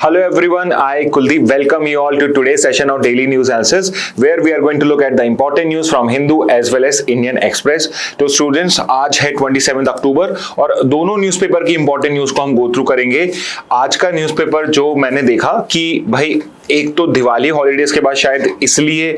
Hello everyone, I Kuldeep welcome you all to today's session of Daily News Analysis where we are going to look at the important news from Hindu as well as Indian Express. तो students आज है 27 अक्टूबर और दोनों newspaper की important news को हम go through करेंगे। आज का न्यूज़पेपर जो मैंने देखा कि भाई एक तो दिवाली हॉलीडेज के बाद शायद इसलिए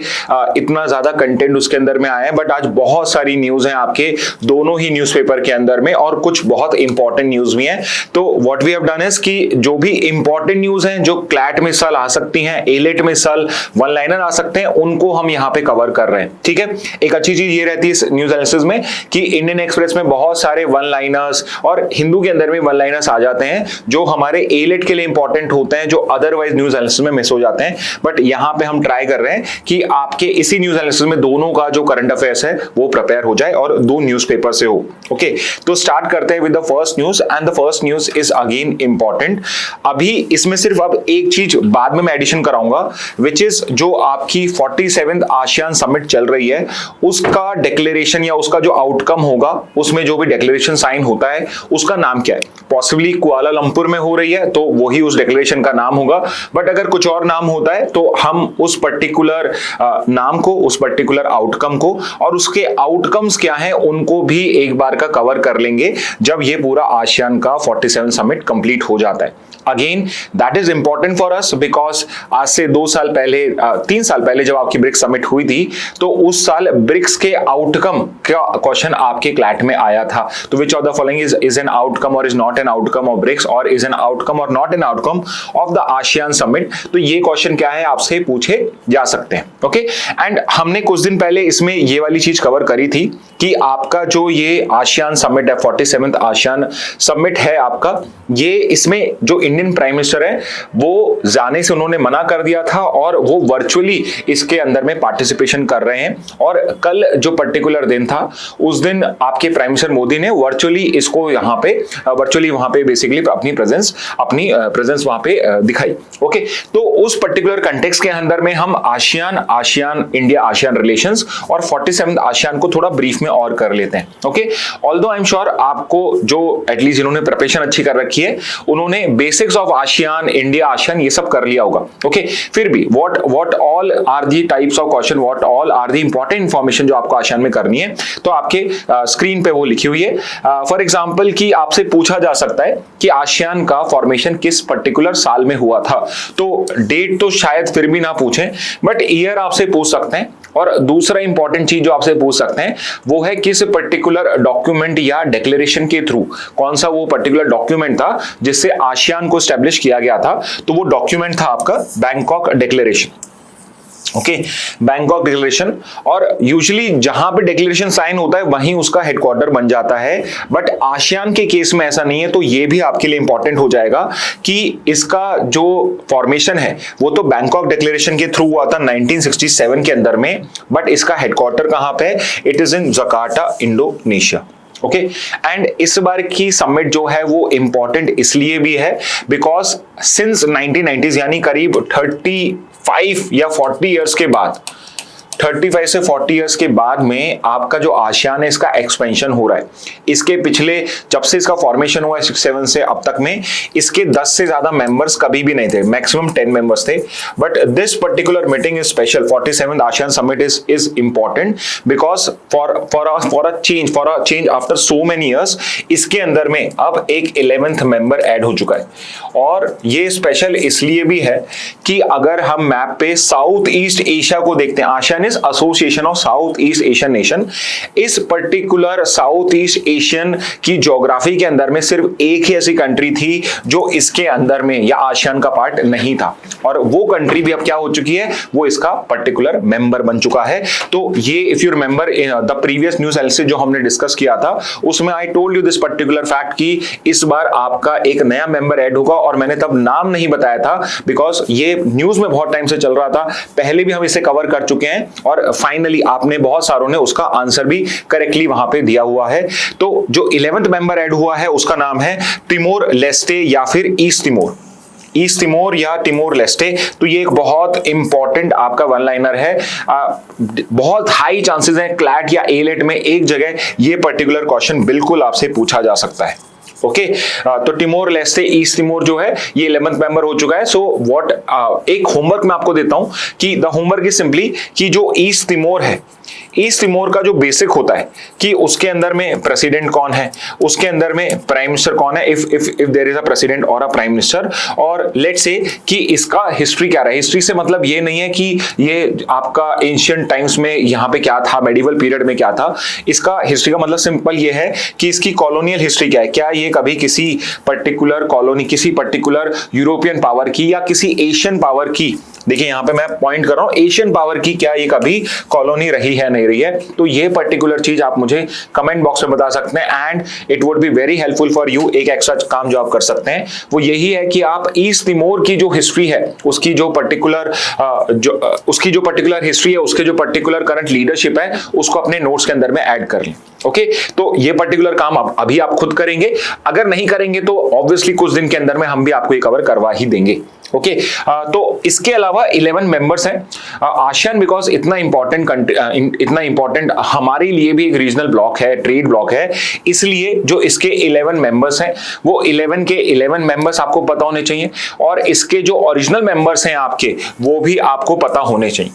इतना ज्यादा कंटेंट उसके अंदर में आया है, बट आज बहुत सारी न्यूज हैं आपके दोनों ही न्यूज़पेपर के अंदर में और कुछ बहुत इंपॉर्टेंट न्यूज भी हैं। तो what we have done is कि जो भी इंपॉर्टेंट न्यूज हैं जो क्लैट में सल आ सकती हैं, एलेट में सल, वन लाइनर आ सकते हैं, उनको हम यहाँ पे कवर कर रहे हैं। ठीक है, एक अच्छी चीज ये रहती है इस न्यूज एनालिसिस में कि इंडियन एक्सप्रेस में बहुत सारे वन लाइनर्स और हिंदू के अंदर में वन लाइनर्स आ जाते हैं जो हमारे एलेट के लिए इंपॉर्टेंट होते हैं, जो अदरवाइज न्यूज एनालिसिस में मिस हो जाते हैं। बट यहां पे हम ट्राई कर रहे हैं कि आपके इसी न्यूज एनालिसिस में दोनों का जो करंट अफेयर्स है वो प्रिपेयर हो जाए और दो न्यूज़पेपर से हो। ओके, तो स्टार्ट करते हैं with the first news and the first news is again important. अभी इसमें सिर्फ अब एक चीज बाद में मैं एडिशन कराऊंगा विच इज जो आपकी 47th आसियान समिट चल रही है उसका डिक्लेरेशन या उसका जो आउटकम होगा, उसमें जो भी डिक्लेरेशन साइन होता है उसका नाम क्या है। पॉसिबली कुआलालंपुर में हो रही है तो वही उस डिक्लेरेशन का नाम होगा, बट अगर कुछ और नाम होता है तो हम उस पर्टिकुलर नाम को, उस पर्टिकुलर आउटकम को और उसके आउटकम्स क्या हैं उनको भी एक बार का कवर कर लेंगे जब ये पूरा आसियान का 47 समिट कंप्लीट हो जाता है। Again that is important for us because आज से 2 साल पहले 3 साल पहले जब आपकी ब्रिक्स समिट हुई थी तो उस साल ब्रिक्स के आउटकम का क्वेश्चन आपके क्लैट में आया था। तो which of the following is an outcome और is not an outcome of BRICS और इज एन आउटकम और not an outcome of the ASEAN summit. तो ये क्वेश्चन क्या है आपसे पूछे जा सकते हैं। ओके, एंड हमने कुछ दिन पहले इसमें ये वाली चीज कवर करी थी कि आपका जो ये आसियान समिट है, 47th आसियान समिट है आपका, ये इसमें जो इंडियन प्राइम मिनिस्टर है वो जाने से उन्होंने मना कर दिया था और वो वर्चुअली इसके अंदर में पार्टिसिपेशन कर रहे हैं। और कल जो पर्टिकुलर दिन था उस दिन आपके प्राइम मिनिस्टर मोदी ने वर्चुअली इसको यहाँ पे वर्चुअली वहां पे बेसिकली अपनी प्रेजेंस वहां पे दिखाई। ओके, तो उस पर्टिकुलर कंटेक्स्ट के अंदर में हम आसियान इंडिया आसियान रिलेशंस और 47th आसियान को थोड़ा ब्रीफ में और कर लेते हैं। Okay, although I am sure आपको जो एटलीस्ट जिन्होंने प्रिपरेशन अच्छी कर रखी है उन्होंने basics of ASEAN, India ASEAN ये सब कर लिया होगा। ओके, फिर भी what all are the types of question, what all are the important information जो आपको आसियान में करनी है, तो आपके स्क्रीन पे वो लिखी हुई है। फॉर एग्जांपल कि आपसे पूछा जा सकता है कि आसियान का फॉर्मेशन किस पर्टिकुलर साल में हुआ था, तो डेट तो शायद फिर भी ना पूछें बट ईयर आपसे पूछ सकते हैं। और दूसरा इंपॉर्टेंट चीज जो आपसे पूछ सकते हैं वो है किस पर्टिकुलर डॉक्यूमेंट या डिक्लेरेशन के थ्रू, कौन सा वो पर्टिकुलर डॉक्यूमेंट था जिससे आसियान को एस्टेब्लिश किया गया था। तो वो डॉक्यूमेंट था आपका Bangkok declaration. Okay, Bangkok declaration, और यूजुअली जहां पे डिक्लेरेशन साइन होता है वहीं उसका हेडक्वार्टर बन जाता है, बट आसियान के केस में ऐसा नहीं है। तो ये भी आपके लिए इंपॉर्टेंट हो जाएगा कि इसका जो फॉर्मेशन है वो तो बैंकॉक डिक्लेरेशन के थ्रू हुआ था 1967 के अंदर में, बट इसका हेडक्वार्टर कहां पे है? It is in Jakarta, Indonesia. Okay, and इस बार की समिट जो है वो इंपॉर्टेंट इसलिए भी है बिकॉज सिंस 1990s यानी करीब 35 या 40 इयर्स के बाद, 35 से 40 इयर्स के बाद में आपका जो आसियान है इसका एक्सपेंशन हो रहा है। इसके पिछले जब से इसका फॉर्मेशन हुआ है 67 से अब तक में इसके 10 से ज्यादा मेंबर्स कभी भी नहीं थे, मैक्सिमम 10 मेंबर्स थे। But this particular meeting is special, 47th ASEAN summit is important because for a change after so many years इसके अंदर में अब एक 11th मेंबर ऐड हो चुका है। और ये स्पेशल इसलिए भी है कि अगर हम मैप पे साउथ ईस्ट एशिया को देखते हैं, ASEAN association of south east Asian nation, इस पर्टिकुलर साउथ ईस्ट एशियन की ज्योग्राफी के अंदर में सिर्फ एक ही ऐसी कंट्री थी जो इसके अंदर में या आसियान का पार्ट नहीं था, और वो कंट्री भी अब क्या हो चुकी है, वो इसका पर्टिकुलर मेंबर बन चुका है। तो ये if you remember the previous news analysis जो हमने डिस्कस किया था उसमें I told you this particular fact कि इस बार आपका एक नया मेंबर ऐड होगा, और मैंने तब नाम नहीं बताया था बिकॉज ये न्यूज में बहुत टाइम से चल रहा था, पहले भी हम इसे कवर कर चुके हैं और फाइनली आपने बहुत सारों ने उसका आंसर भी करेक्टली वहां पे दिया हुआ है। तो जो 11th मेंबर ऐड हुआ है उसका नाम है तिमोर लेस्टे या फिर ईस्ट तिमोर या तिमोर लेस्टे। तो ये एक बहुत इंपॉर्टेंट आपका वन लाइनर है। बहुत हाई चांसेस हैं क्लैट या एलेट में एक जगह ये पर्टिकुलर क्वेश्चन बिल्कुल आपसे पूछा जा सकता है। ओके तो टिमोर लेस्टे ईस्ट तिमोर जो है ये 11th मेंबर हो चुका है। सो व्हाट एक होमवर्क मैं आपको देता हूं कि द होमवर्क इज सिंपली कि जो ईस्ट तिमोर है, ईस्ट तिमोर का जो बेसिक होता है कि उसके अंदर में प्रेसिडेंट कौन है, उसके अंदर में प्राइम मिनिस्टर कौन है, if there is a president और अ प्राइम मिनिस्टर, और लेट्स से कि इसका हिस्ट्री क्या रहा है। हिस्ट्री से मतलब ये नहीं है कि ये आपका एंशिएंट टाइम्स में यहाँ पे क्या था, मेडिवल पीरियड में क्या था। इसका हिस्ट्री का मतलब सिंपल ये है कि इसकी कॉलोनियल हिस्ट्री क्या है, क्या ये कभी किसी पर्टिकुलर कॉलोनी, किसी पर्टिकुलर यूरोपियन पावर की या किसी एशियन पावर की, देखिए यहां पे मैं पॉइंट कर रहा हूं, एशियन पावर की क्या ये कभी कॉलोनी रही है नहीं रही है। तो ये पर्टिकुलर चीज आप मुझे कमेंट बॉक्स में बता सकते हैं and it would be very helpful for you. एक एक्स्ट्रा काम जो आप कर सकते हैं वो यही है कि आप ईस्ट तिमोर की जो हिस्ट्री है, उसकी जो पर्टिकुलर हिस्ट्री है, उसके जो पर्टिकुलर करंट लीडरशिप है, उसको अपने नोट्स के अंदर में ऐड कर लें। ओके तो ये पर्टिकुलर काम अभी आप खुद करेंगे, अगर नहीं करेंगे तो ऑब्वियसली कुछ दिन के अंदर में हम भी आपको ये कवर करवा ही देंगे। ओके तो इसके अलावा 11 मेंबर्स हैं आसियान, बिकॉज इतना इंपॉर्टेंट हमारे लिए भी एक रीजनल ब्लॉक है, ट्रेड ब्लॉक है, इसलिए जो इसके 11 मेंबर्स हैं वो 11 के 11 मेंबर्स आपको पता होने चाहिए और इसके जो ओरिजिनल मेंबर्स हैं आपके वो भी आपको पता होने चाहिए।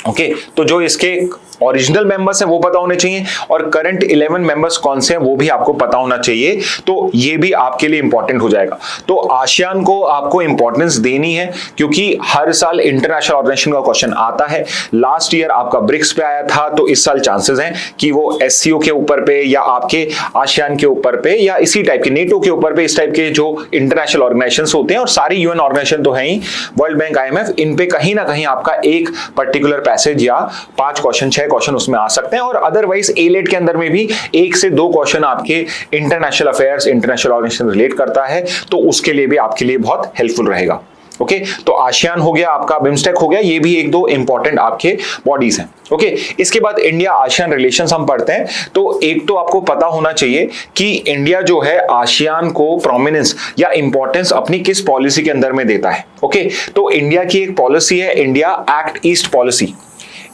ओके तो जो इसके ओरिजिनल मेंबर्स हैं वो पता होने चाहिए और करंट 11 मेंबर्स कौन से हैं वो भी आपको पता होना चाहिए। तो ये भी आपके लिए इंपॉर्टेंट हो जाएगा। तो आसियान को आपको इंपॉर्टेंस देनी है क्योंकि हर साल इंटरनेशनल ऑर्गेनाइजेशन का क्वेश्चन आता है। लास्ट ईयर आपका ब्रिक्स पे आया था, तो इस साल चांसेस हैं कि वो एससीओ के ऊपर पे या आपके आसियान के ऊपर पे या इसी टाइप के नेटो के ऊपर पे, इस टाइप के जो इंटरनेशनल ऑर्गेनाइजेशन होते हैं और सारी यूएन ऑर्गेनाइजेशन तो है ही, वर्ल्ड बैंक, IMF, इन पे कहीं ना कहीं आपका एक पर्टिकुलर पैसेज या 5 क्वेश्चन 6 क्वेश्चन उसमें आ सकते हैं। और अदरवाइज एलेट के अंदर में भी 1 से 2 क्वेश्चन आपके international affairs, international organisation relate करता है, तो उसके लिए भी आपके लिए बहुत हेल्पफुल रहेगा। ओके तो आसियान हो गया, आपका बिम्स्टेक हो गया, ये भी 1-2 इंपॉर्टेंट आपके बॉडीज हैं। ओके इसके बाद इंडिया आसियान रिलेशंस हम पढ़ते हैं। तो एक तो आपको पता होना चाहिए कि इंडिया जो है आसियान को प्रोमिनेंस या इंपॉर्टेंस अपनी किस पॉलिसी के अंदर में देता है। ओके तो इंडिया की एक पॉलिसी है, India act east policy.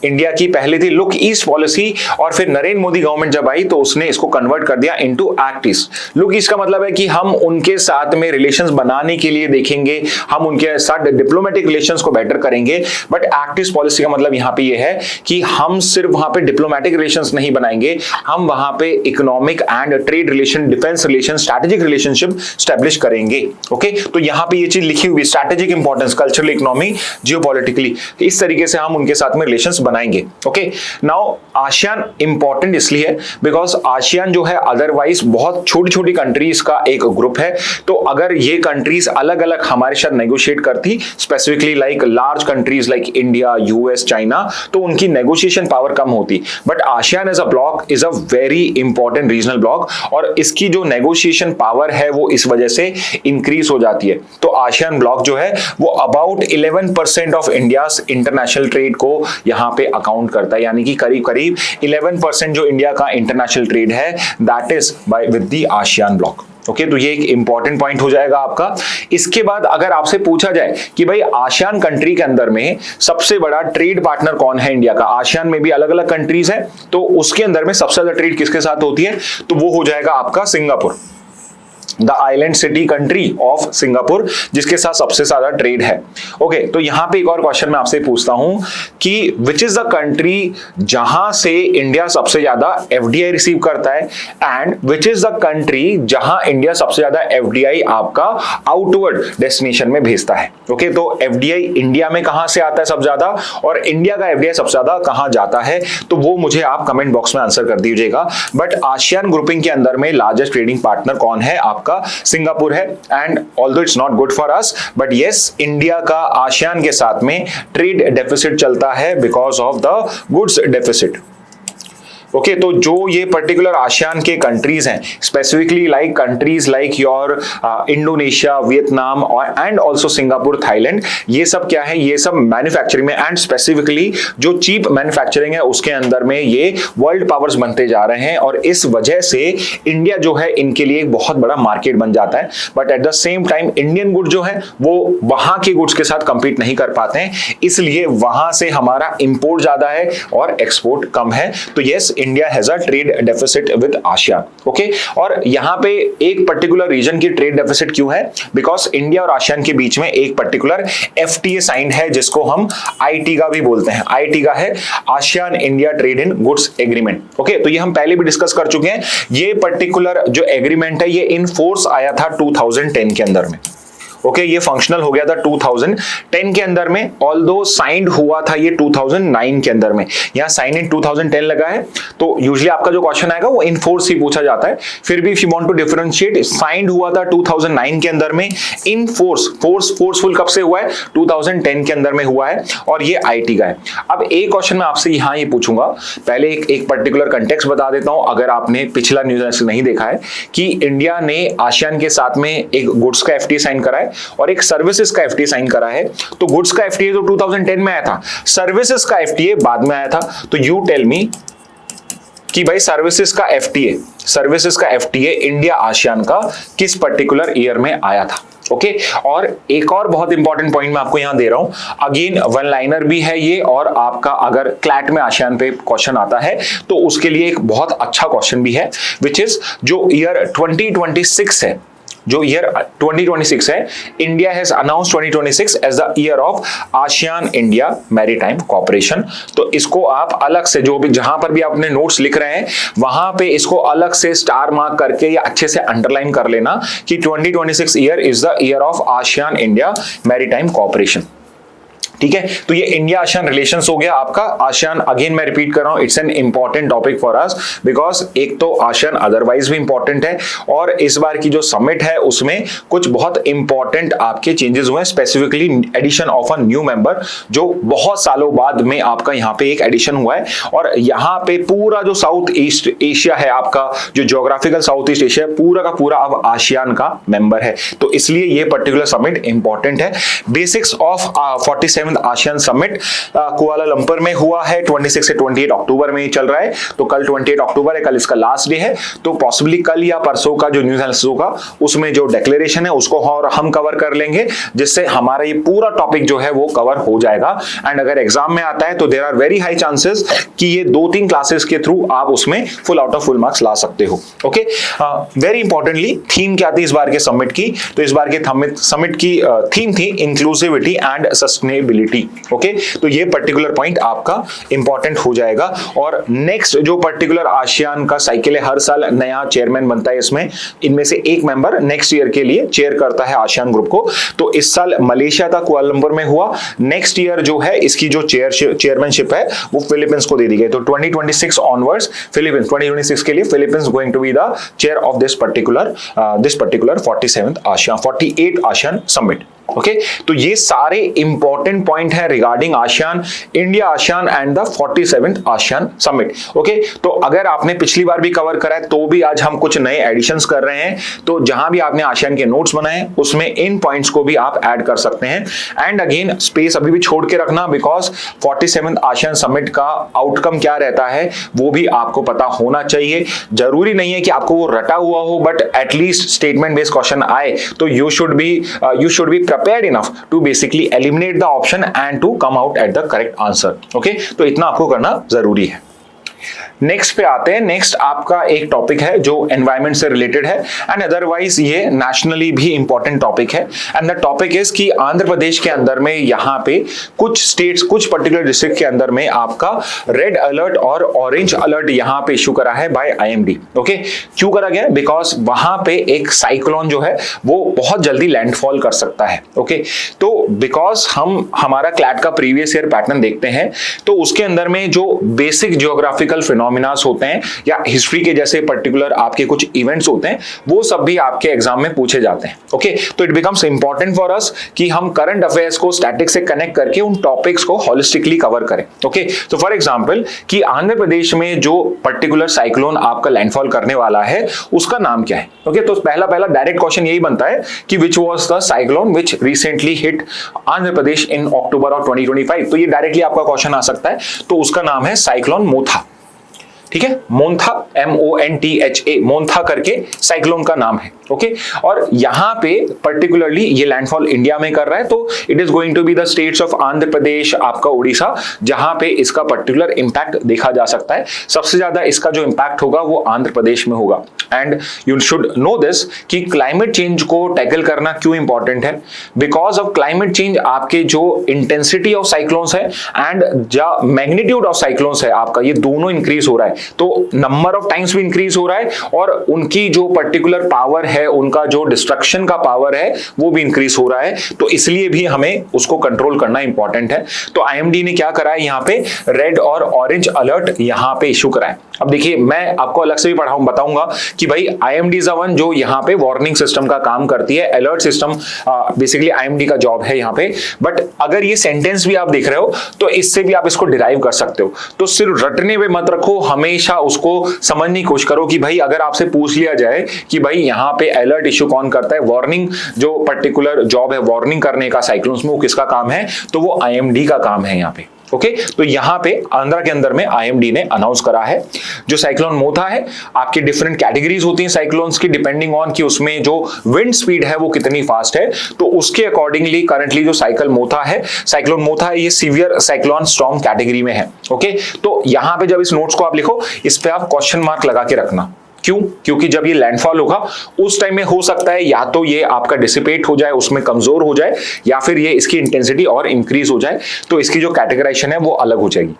India की पहले थी लुक ईस्ट पॉलिसी और फिर नरेंद्र मोदी गवर्नमेंट जब आई तो उसने इसको कन्वर्ट कर दिया into act east. Look east का मतलब है कि हम उनके साथ में रिलेशंस बनाने के लिए देखेंगे, हम उनके साथ डिप्लोमेटिक रिलेशंस को बेटर करेंगे। बट एक्ट ईस्ट पॉलिसी का मतलब यहाँ पे ये है कि हम सिर्फ वहां पे डिप्लोमेटिक रिलेशंस नहीं बनाएंगे, हम वहां पे economic and trade relation, defence relation, strategic relationship establish करेंगे। ओके तो यहाँ पे ये चीज लिखी हुई, strategic importance, cultural, economy, geopolitically, इस तरीके से हम उनके साथ में रिलेशंस बनाएंगे। ओके नाउ आसियान इंपॉर्टेंट इसलिए है बिकॉज आसियान जो है अदरवाइज बहुत छोटी छोटी कंट्रीज का एक ग्रुप है। तो अगर ये कंट्रीज अलग अलग हमारे साथ नेगोशिएट करती, specifically like large countries like India, US, China, तो उनकी नेगोशिएशन पावर कम होती। But ASEAN as a bloc is a very important regional bloc और इसकी जो नेगोशिएशन पावर है वो इस वजह से इंक्रीज हो जाती है। तो आसियान ब्लॉक जो है वो about 11% of India's international trade को यहां पे अकाउंट करता है, यानी कि करीब करीब 11% जो इंडिया का इंटरनेशनल ट्रेड है that is by with the ASEAN block. Okay तो ये एक इंपॉर्टेंट पॉइंट हो जाएगा आपका। इसके बाद अगर आपसे पूछा जाए कि भाई आसियान कंट्री के अंदर में सबसे बड़ा ट्रेड पार्टनर कौन है इंडिया का, आसियान में भी अलग अलग कंट्रीज है, तो उसके अंदर में सबसे ज्यादा ट्रेड किसके साथ होती है, तो वो हो जाएगा आपका Singapore, the island city country of Singapore, जिसके साथ सबसे ज्यादा ट्रेड है। ओके तो यहां पे एक और क्वेश्चन मैं आपसे पूछता हूं कि विच इज द कंट्री जहां से इंडिया सबसे ज्यादा एफडीआई रिसीव करता है and which is the country जहां इंडिया सबसे ज्यादा एफडीआई आपका आउटवर्ड डेस्टिनेशन में भेजता है। ओके तो एफडीआई इंडिया में कहां से आता है सबसे ज्यादा और इंडिया का एफडीआई सबसे ज्यादा कहां जाता है, तो वो मुझे आप कमेंट बॉक्स में आंसर कर दीजिएगा। बट आसियान ग्रुपिंग के अंदर में लार्जेस्ट ट्रेडिंग पार्टनर कौन है, आपका सिंगापुर है। And although it's not good for us but yes India का आसियान के साथ में ट्रेड डेफिसिट चलता है because of the goods deficit. Okay तो जो ये पर्टिकुलर आसियान के कंट्रीज हैं, specifically like countries like your Indonesia, Vietnam और एंड ऑल्सो सिंगापुर, थाईलैंड, ये सब क्या है, ये सब मैन्युफैक्चरिंग में एंड स्पेसिफिकली जो चीप मैन्युफैक्चरिंग है उसके अंदर में ये वर्ल्ड पावर्स बनते जा रहे हैं और इस वजह से इंडिया जो है इनके लिए एक बहुत बड़ा मार्केट बन जाता है। But at the same time Indian good जो है वो वहां के गुड्स के साथ कंपीट नहीं कर पाते हैं, इसलिए वहां से हमारा इंपोर्ट ज्यादा है और एक्सपोर्ट कम है। तो yes India has a trade deficit with ASEAN. Okay, और यहाँ पे एक पर्टिकुलर रीजन की ट्रेड डेफिसिट क्यों है? बिकॉज इंडिया और आसियान के बीच में एक पर्टिकुलर FTA साइंड है जिसको हम आईटीगा भी बोलते हैं। आईटीगा है ASEAN India trade in goods agreement. Okay, तो ये हम पहले भी डिस्कस कर चुके हैं। ये पर्टिकुलर जो एग्रीमेंट है ये इन फोर्स आया था 2010 के अंदर में। ओके, ये फंक्शनल हो गया था 2010 के अंदर में, ऑल्दो साइंड हुआ था ये 2009 के अंदर में। यहाँ साइन इन 2010 लगा है, तो यूजुअली आपका जो क्वेश्चन आएगा वो इन फोर्स ही पूछा जाता है। फिर भी if you want to differentiate, signed हुआ था 2009 के अंदर में, इन फोर्सफुल कब से हुआ है? 2010 के अंदर में हुआ है, और ये आईटी का है। अब एक क्वेश्चन मैं आपसे यहाँ ये पूछूंगा, पहले एक पर्टिकुलर कंटेक्स्ट बता देता हूं अगर आपने पिछला न्यूज़ नहीं देखा है, कि इंडिया ने आसियान के साथ में एक गुड्स का FTA साइन करा है और एक सर्विसेज का FTA साइन करा है। तो गुड्स का FTA तो 2010 में आया था, सर्विसेज का FTA बाद में आया था। तो यू टेल मी कि भाई सर्विसेज का FTA इंडिया आसियान का किस पर्टिकुलर ईयर में आया था? ओके, और एक और बहुत इंपॉर्टेंट पॉइंट मैं आपको यहां दे रहा हूं, अगेन वन लाइनर भी है ये, और आपका अगर क्लैट में आसियान पे क्वेश्चन आता है तो उसके लिए एक बहुत अच्छा क्वेश्चन भी है, विच इज जो ईयर 2026 है, जो ईयर 2026 है, India has announce 2026 as the year of ASEAN India maritime cooperation. तो इसको आप अलग से, जो भी जहां पर भी आपने नोट्स लिख रहे हैं वहां पे इसको अलग से स्टार मार्क करके या अच्छे से अंडरलाइन कर लेना कि 2026 year is the year of ASEAN India maritime cooperation. ठीक है, तो ये इंडिया आसियान रिलेशंस हो गया आपका। आसियान, अगेन मैं रिपीट कर रहा हूं, it's an important topic for us, because एक तो आसियान अदरवाइज भी इंपॉर्टेंट है, और इस बार की जो समिट है उसमें कुछ बहुत इंपॉर्टेंट आपके चेंजेस हुए, specifically addition of a new member, जो बहुत सालों बाद में आपका यहाँ पे एक एडिशन हुआ है। और यहाँ पे पूरा जो साउथ ईस्ट एशिया है आपका, जो ज्योग्राफिकल साउथ ईस्ट एशिया है, पूरा का पूरा अब आसियान का मेंबर है। तो इसलिए ये पर्टिकुलर समिट इंपॉर्टेंट है। Basics of 47 ASEAN summit Kuala Lumpur में हुआ है, 26 से 28 अक्टूबर में ही चल रहा है। तो कल 28 अक्टूबर है, कल इसका लास्ट डे है। तो पॉसिबली कल या परसों का जो न्यूज़ एनालिसिस होगा उसमें जो डिक्लेरेशन है उसको और हम कवर कर लेंगे, जिससे हमारा ये पूरा टॉपिक जो है वो कवर हो जाएगा। एंड अगर एग्जाम में आता है तो there are very high chances कि ये 2-3 क्लासेस के थ्रू आप उसमें full out of full marks ला सकते हो। ओके, वेरी इंपॉर्टेंटली थीम क्या थी इस बार के समिट की? तो इस बार के समिट की थीम थी इंक्लूसिविटी एंड सस्टेनेबिलिटी। ओके, तो ये पर्टिकुलर पॉइंट आपका इंपॉर्टेंट हो जाएगा। और नेक्स्ट जो पर्टिकुलर आसियान का साइकिल है, हर साल नया चेयरमैन बनता है इसमें, इनमें से एक मेंबर नेक्स्ट ईयर के लिए चेयर करता है आसियान ग्रुप को। तो इस साल मलेशिया का कुआलालंपुर में हुआ, नेक्स्ट ईयर जो है इसकी जो चेयरमैनशिप है वो फिलीपींस को दे दी गई। तो 2026 ऑनवर्ड्स फिलीपींस, 2026 के लिए Philippines going to be the chair of this particular 48 ASEAN summit. Okay, तो ये सारे इंपॉर्टेंट पॉइंट है regarding ASEAN, India ASEAN and the 47th ASEAN summit. Okay, तो अगर आपने पिछली बार भी कवर करा है तो भी आज हम कुछ नए एडिशंस कर रहे हैं। तो जहां भी आपने आसियान के नोट्स बनाए उसमें इन पॉइंट्स को भी आप ऐड कर सकते हैं। एंड अगेन स्पेस अभी भी छोड़ के रखना, बिकॉज 47th आसियान समिट का आउटकम क्या रहता है वो भी आपको पता होना चाहिए। जरूरी नहीं है कि आपको वो रटा हुआ हो, but at least statement based question आए तो you should be prepared enough to basically eliminate the option and to come out at the correct answer. Okay, तो इतना आपको करना जरूरी है। नेक्स्ट पे आते हैं। नेक्स्ट आपका एक टॉपिक है जो एनवायरनमेंट से रिलेटेड है एंड अदरवाइज ये नेशनली भी इंपॉर्टेंट टॉपिक है। एंड द टॉपिक इज कि आंध्र प्रदेश के अंदर में यहाँ पे कुछ स्टेट्स, कुछ पर्टिकुलर डिस्ट्रिक्ट के अंदर में आपका रेड अलर्ट और ऑरेंज अलर्ट यहाँ पे इशू करा है बाय IMD। ओके, क्यों करा गया? बिकॉज वहां पे एक साइक्लोन जो है वो बहुत जल्दी लैंडफॉल कर सकता है। ओके, तो बिकॉज हम हमारा क्लैट का प्रीवियस ईयर पैटर्न देखते हैं तो उसके अंदर में जो बेसिक जियोग्राफिकल फिनोमिनास होते हैं या हिस्ट्री के जैसे पर्टिकुलर आपके कुछ इवेंट्स होते हैं वो सब भी आपके एग्जाम में पूछे जाते हैं। ओके, तो it becomes important for us कि हम करंट अफेयर्स को स्टैटिक से कनेक्ट करके उन टॉपिक्स को होलिस्टिकली कवर करें। ओके, तो फॉर एग्जांपल कि आंध्र प्रदेश में जो पर्टिकुलर साइक्लोन आपका लैंडफॉल करने वाला है उसका नाम क्या है? ओके, तो पहला डायरेक्ट क्वेश्चन यही बनता है कि which was the cyclone which recently hit Andhra Pradesh in October of 2025। तो ये डायरेक्टली आपका क्वेश्चन आ सकता है। तो उसका नाम है साइक्लोन मोथा। ठीक है, मोन्था, MONTHA, मोन्था करके साइक्लोन का नाम है। ओके, और यहां पे पर्टिकुलरली ये लैंडफॉल इंडिया में कर रहा है, तो it is going to be the states of Andhra Pradesh, आपका उड़ीसा, जहां पे इसका पर्टिकुलर इंपैक्ट देखा जा सकता है। सबसे ज्यादा इसका जो इंपैक्ट होगा वो आंध्र प्रदेश में होगा। And you should know this कि क्लाइमेट चेंज को टैकल करना क्यों इंपॉर्टेंट है। बिकॉज ऑफ क्लाइमेट चेंज आपके जो इंटेंसिटी ऑफ साइक्लोन्स है एंड जो मैग्नीट्यूड ऑफ साइक्लोन्स है आपका, ये दोनों इंक्रीज हो रहा है। तो नंबर ऑफ टाइम्स भी इंक्रीज हो रहा है और उनकी जो पर्टिकुलर पावर है, उनका जो डिस्ट्रक्शन का पावर है वो भी इंक्रीज हो रहा है। तो इसलिए भी हमें उसको कंट्रोल करना इंपॉर्टेंट है। तो IMD ने क्या करा है, यहाँ पे रेड और ऑरेंज अलर्ट यहाँ पे इशू करा है। अब देखिए, मैं आपको अलग से भी बताऊंगा कि भाई IMD इज वन जो यहाँ पे वार्निंग सिस्टम का काम करती है, अलर्ट सिस्टम बेसिकली IMD का जॉब है यहाँ पे। बट अगर ये सेंटेंस भी आप देख रहे हो तो इससे भी आप इसको डिराइव कर सकते हो। तो सिर्फ रटने पे मत रखो, हमेशा उसको समझने की कोशिश करो कि भाई अगर आपसे पूछ लिया जाए कि भाई यहाँ पे अलर्ट इशू कौन करता है, वार्निंग जो पर्टिकुलर जॉब है वार्निंग करने का साइक्लोन्स में, वो किसका काम है, तो वो IMD का काम है यहाँ पे। ओके, तो यहां पे आंध्रा के अंदर में IMD ने अनाउंस करा है। जो साइक्लोन मोथा है, आपकी डिफरेंट कैटेगरीज होती हैं साइक्लोन्स की, डिपेंडिंग ऑन कि उसमें जो विंड स्पीड है वो कितनी फास्ट है, तो उसके अकॉर्डिंगली करंटली जो साइक्लोन मोथा है, ये सीवियर साइक्लोन स्टॉर्म कैटेगरी में है। ओके, तो यहां पे जब इस नोट्स को आप लिखो, इस पे आप क्वेश्चन मार्क लगा के रखना। क्यों? क्योंकि जब ये लैंडफॉल होगा उस टाइम में हो सकता है या तो ये आपका डिसिपेट हो जाए, उसमें कमजोर हो जाए, या फिर ये इसकी इंटेंसिटी और इंक्रीज हो जाए, तो इसकी जो कैटेगराइजेशन है वो अलग हो जाएगी।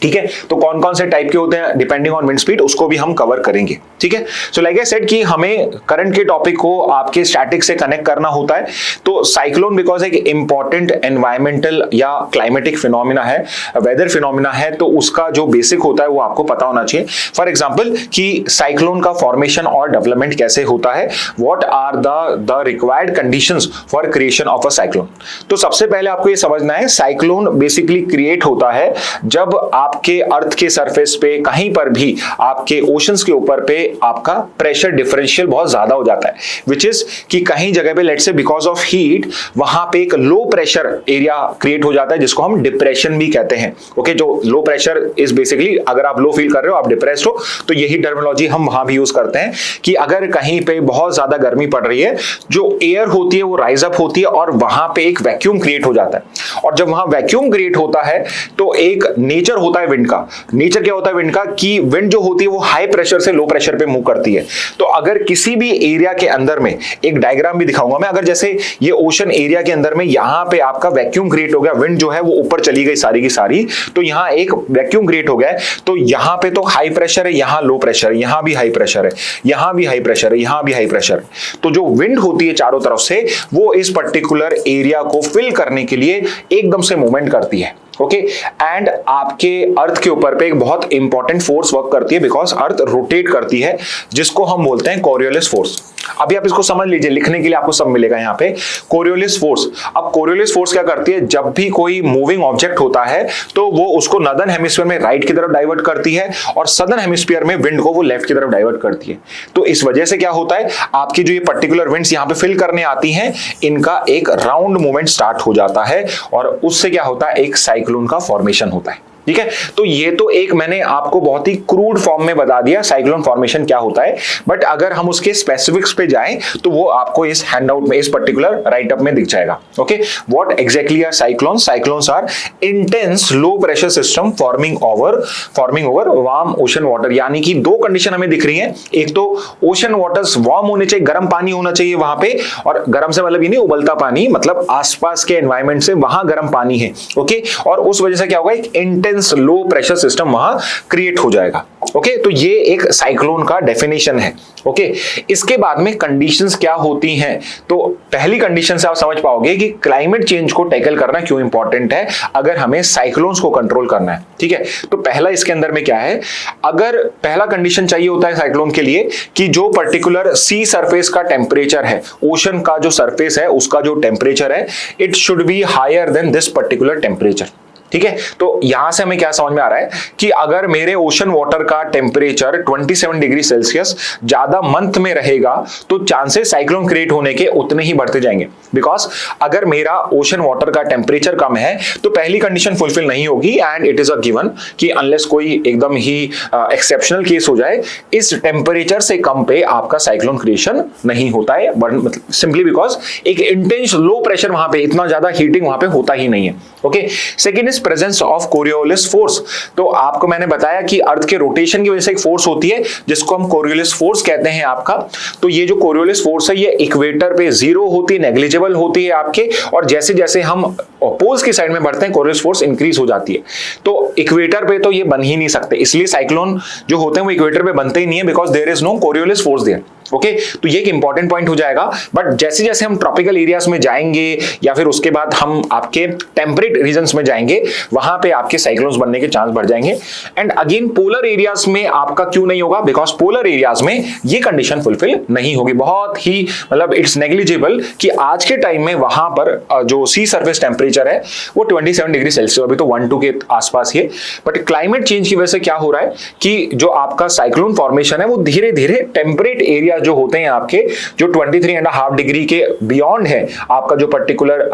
ठीक है, तो कौन कौन से टाइप के होते हैं डिपेंडिंग ऑन विंड स्पीड, उसको भी हम कवर करेंगे। ठीक है, सो लाइक आई सेड कि हमें करंट के टॉपिक को आपके स्टैटिक से कनेक्ट करना होता है। तो साइक्लोन बिकॉज एक इंपॉर्टेंट एनवायरमेंटल या क्लाइमेटिक फिनोमिना है, वेदर फिनोमिना है, तो उसका जो बेसिक होता है वो आपको पता होना चाहिए। फॉर एग्जाम्पल कि साइक्लोन का फॉर्मेशन और डेवलपमेंट कैसे होता है, what are the required conditions for creation of a cyclone. तो सबसे पहले आपको ये समझना है, साइक्लोन बेसिकली क्रिएट होता है जब आपके अर्थ के सरफेस पे कहीं पर भी आपके ओशंस के ऊपर पे आपका प्रेशर डिफरेंशियल बहुत ज्यादा हो जाता है, विच इज कि कहीं जगह पे let's say because of heat वहां पे एक लो प्रेशर एरिया क्रिएट हो जाता है, जिसको हम डिप्रेशन भी कहते हैं। ओके, जो लो प्रेशर इज बेसिकली, अगर आप लो फील कर रहे हो, आप डिप्रेस्ड हो, तो यही टर्मिनोलॉजी हम वहां भी यूज करते हैं कि अगर कहीं पे बहुत ज्यादा गर्मी पड़ रही है, जो एयर होती है वो राइज अप होती है और वहां पे एक वैक्यूम क्रिएट हो जाता है। और जब वहां वैक्यूम क्रिएट होता है तो एक नेचर होता है विंड का। नेचर क्या होता है विंड का, कि विंड जो होती है वो हाई प्रेशर से लो प्रेशर पे मूव करती है। तो अगर किसी भी एरिया के अंदर में, एक डायग्राम भी दिखाऊंगा मैं, अगर जैसे ये ओशन एरिया के अंदर में यहां पे आपका वैक्यूम क्रिएट हो गया, विंड जो है वो ऊपर चली गई सारी की सारी, तो यहां एक वैक्यूम क्रिएट हो गया है, तो यहां पे तो हाई प्रेशर है, यहां लो प्रेशर है, यहां भी हाई प्रेशर है, यहां भी हाई प्रेशर है, यहां भी हाई प्रेशर है। तो जो विंड होती है चारों तरफ से, वो इस पर्टिकुलर एरिया को फिल करने के लिए एकदम से मूवमेंट करती है। ओके, एंड आपके अर्थ के ऊपर पे एक बहुत इंपॉर्टेंट फोर्स वर्क करती है, बिकॉज अर्थ रोटेट करती है, जिसको हम बोलते हैं कोरियोलिस फोर्स। अभी आप इसको समझ लीजिए, लिखने के लिए आपको सब मिलेगा यहाँ पे, कोरियोलिस फोर्स। अब कोरियोलिस फोर्स क्या करती है, जब भी कोई मूविंग ऑब्जेक्ट होता है तो वो उसको नॉर्दर्न हेमिस्फीयर में राइट की तरफ डाइवर्ट करती है और सदर्न हेमिस्फीयर में विंड को वो लेफ्ट की तरफ डाइवर्ट करती है। तो इस वजह से क्या होता है, आपकी जो ये पर्टिकुलर विंड्स यहाँ पे फिल करने आती हैं, इनका एक राउंड मूवमेंट स्टार्ट हो जाता है और उससे क्या होता है, एक साइक्लोन का फॉर्मेशन होता है। ठीक है, तो ये तो एक मैंने आपको बहुत ही क्रूड फॉर्म में बता दिया साइक्लोन फॉर्मेशन क्या होता है, बट अगर हम उसके स्पेसिफिक्स पे जाएं तो वो आपको इस हैंडआउट में, इस पर्टिकुलर राइट अप में दिख जाएगा। Okay, what exactly are cyclones? Cyclones are intense low pressure system forming over warm ocean water. यानी कि दो कंडीशन हमें दिख रही हैं, एक तो ओशन वाटर्स वार्म होने चाहिए, गर्म पानी होना चाहिए वहां पे, और गर्म से मतलब ये नहीं उबलता पानी, मतलब आसपास के एनवायरमेंट से वहां गर्म पानी है। ओके, और उस वजह से क्या होगा, एक इंटेंस लो प्रेशर सिस्टम वहां क्रिएट हो जाएगा। ओके, तो ये एक साइक्लोन का डेफिनेशन है। ओके, इसके बाद में कंडीशंस क्या होती हैं, तो पहली कंडीशन से आप समझ पाओगे कि क्लाइमेट चेंज को टैकल करना क्यों इंपॉर्टेंट है अगर हमें साइक्लोन्स को कंट्रोल करना है। ठीक है, तो पहला इसके अंदर में क्या है, अगर पहला कंडीशन चाहिए होता है साइक्लोन के लिए कि जो पर्टिकुलर सी सरफेस का टेम्परेचर है, ओशन का जो सरफेस है उसका जो टेम्परेचर है, it should be higher than this particular temperature. ठीक है, तो यहां से हमें क्या समझ में आ रहा है कि अगर मेरे ओशन वाटर का टेम्परेचर 27 डिग्री सेल्सियस ज्यादा मंथ में रहेगा तो चांसेस साइक्लोन क्रिएट होने के उतने ही बढ़ते जाएंगे। बिकॉज अगर मेरा ओशन वाटर का टेम्परेचर कम है तो पहली कंडीशन फुलफिल नहीं होगी and it is a given कि अनलेस कोई एकदम ही एक्सेप्शनल केस हो जाए, इस टेम्परेचर से कम पे आपका साइक्लोन क्रिएशन नहीं होता है, मतलब सिंपली बिकॉज एक इंटेंस लो प्रेशर वहां पे, इतना ज्यादा हीटिंग वहां पे होता ही नहीं है। Okay, second is presence of Coriolis force. तो आपको मैंने बताया कि अर्थ के रोटेशन की वजह से एक फोर्स होती है जिसको हम कोरियोलिस फोर्स कहते हैं आपका। तो ये जो कोरियोलिस फोर्स है ये इक्वेटर पे जीरो होती है, नेग्लिजिबल होती है आपके, और जैसे जैसे हम पोल्स की साइड में बढ़ते हैं कोरियोलिस फोर्स इंक्रीज हो जाती है। तो इक्वेटर पे तो ये बन ही नहीं सकते, इसलिए साइक्लोन जो होते हैं वो इक्वेटर पे बनते ही नहीं है, because there is no Coriolis force there. Okay, तो ये एक इंपॉर्टेंट पॉइंट हो जाएगा। बट जैसे जैसे हम ट्रॉपिकल एरियाज में जाएंगे या फिर उसके बाद हम आपके टेम्परेट रीजन्स में जाएंगे, वहां पे आपके साइक्लोन्स बनने के चांस बढ़ जाएंगे। एंड अगेन पोलर एरियाज में आपका क्यों नहीं होगा? बिकॉज पोलर एरियाज में ये कंडीशन फुलफिल नहीं होगी, बहुत ही मतलब इट्स नेग्लिजिबल कि आज के टाइम में वहां पर जो सी सर्फेस टेम्परेचर है वो 27 डिग्री सेल्सियस, अभी तो 1-2 के आसपास ही है। बट क्लाइमेट चेंज की वजह से क्या हो रहा है कि जो आपका साइक्लोन फॉर्मेशन है वो धीरे धीरे टेम्परेट एरिया जो होते हैं आपके, जो 23.5 डिग्री के बियॉन्ड है, आपका जो पर्टिकुलर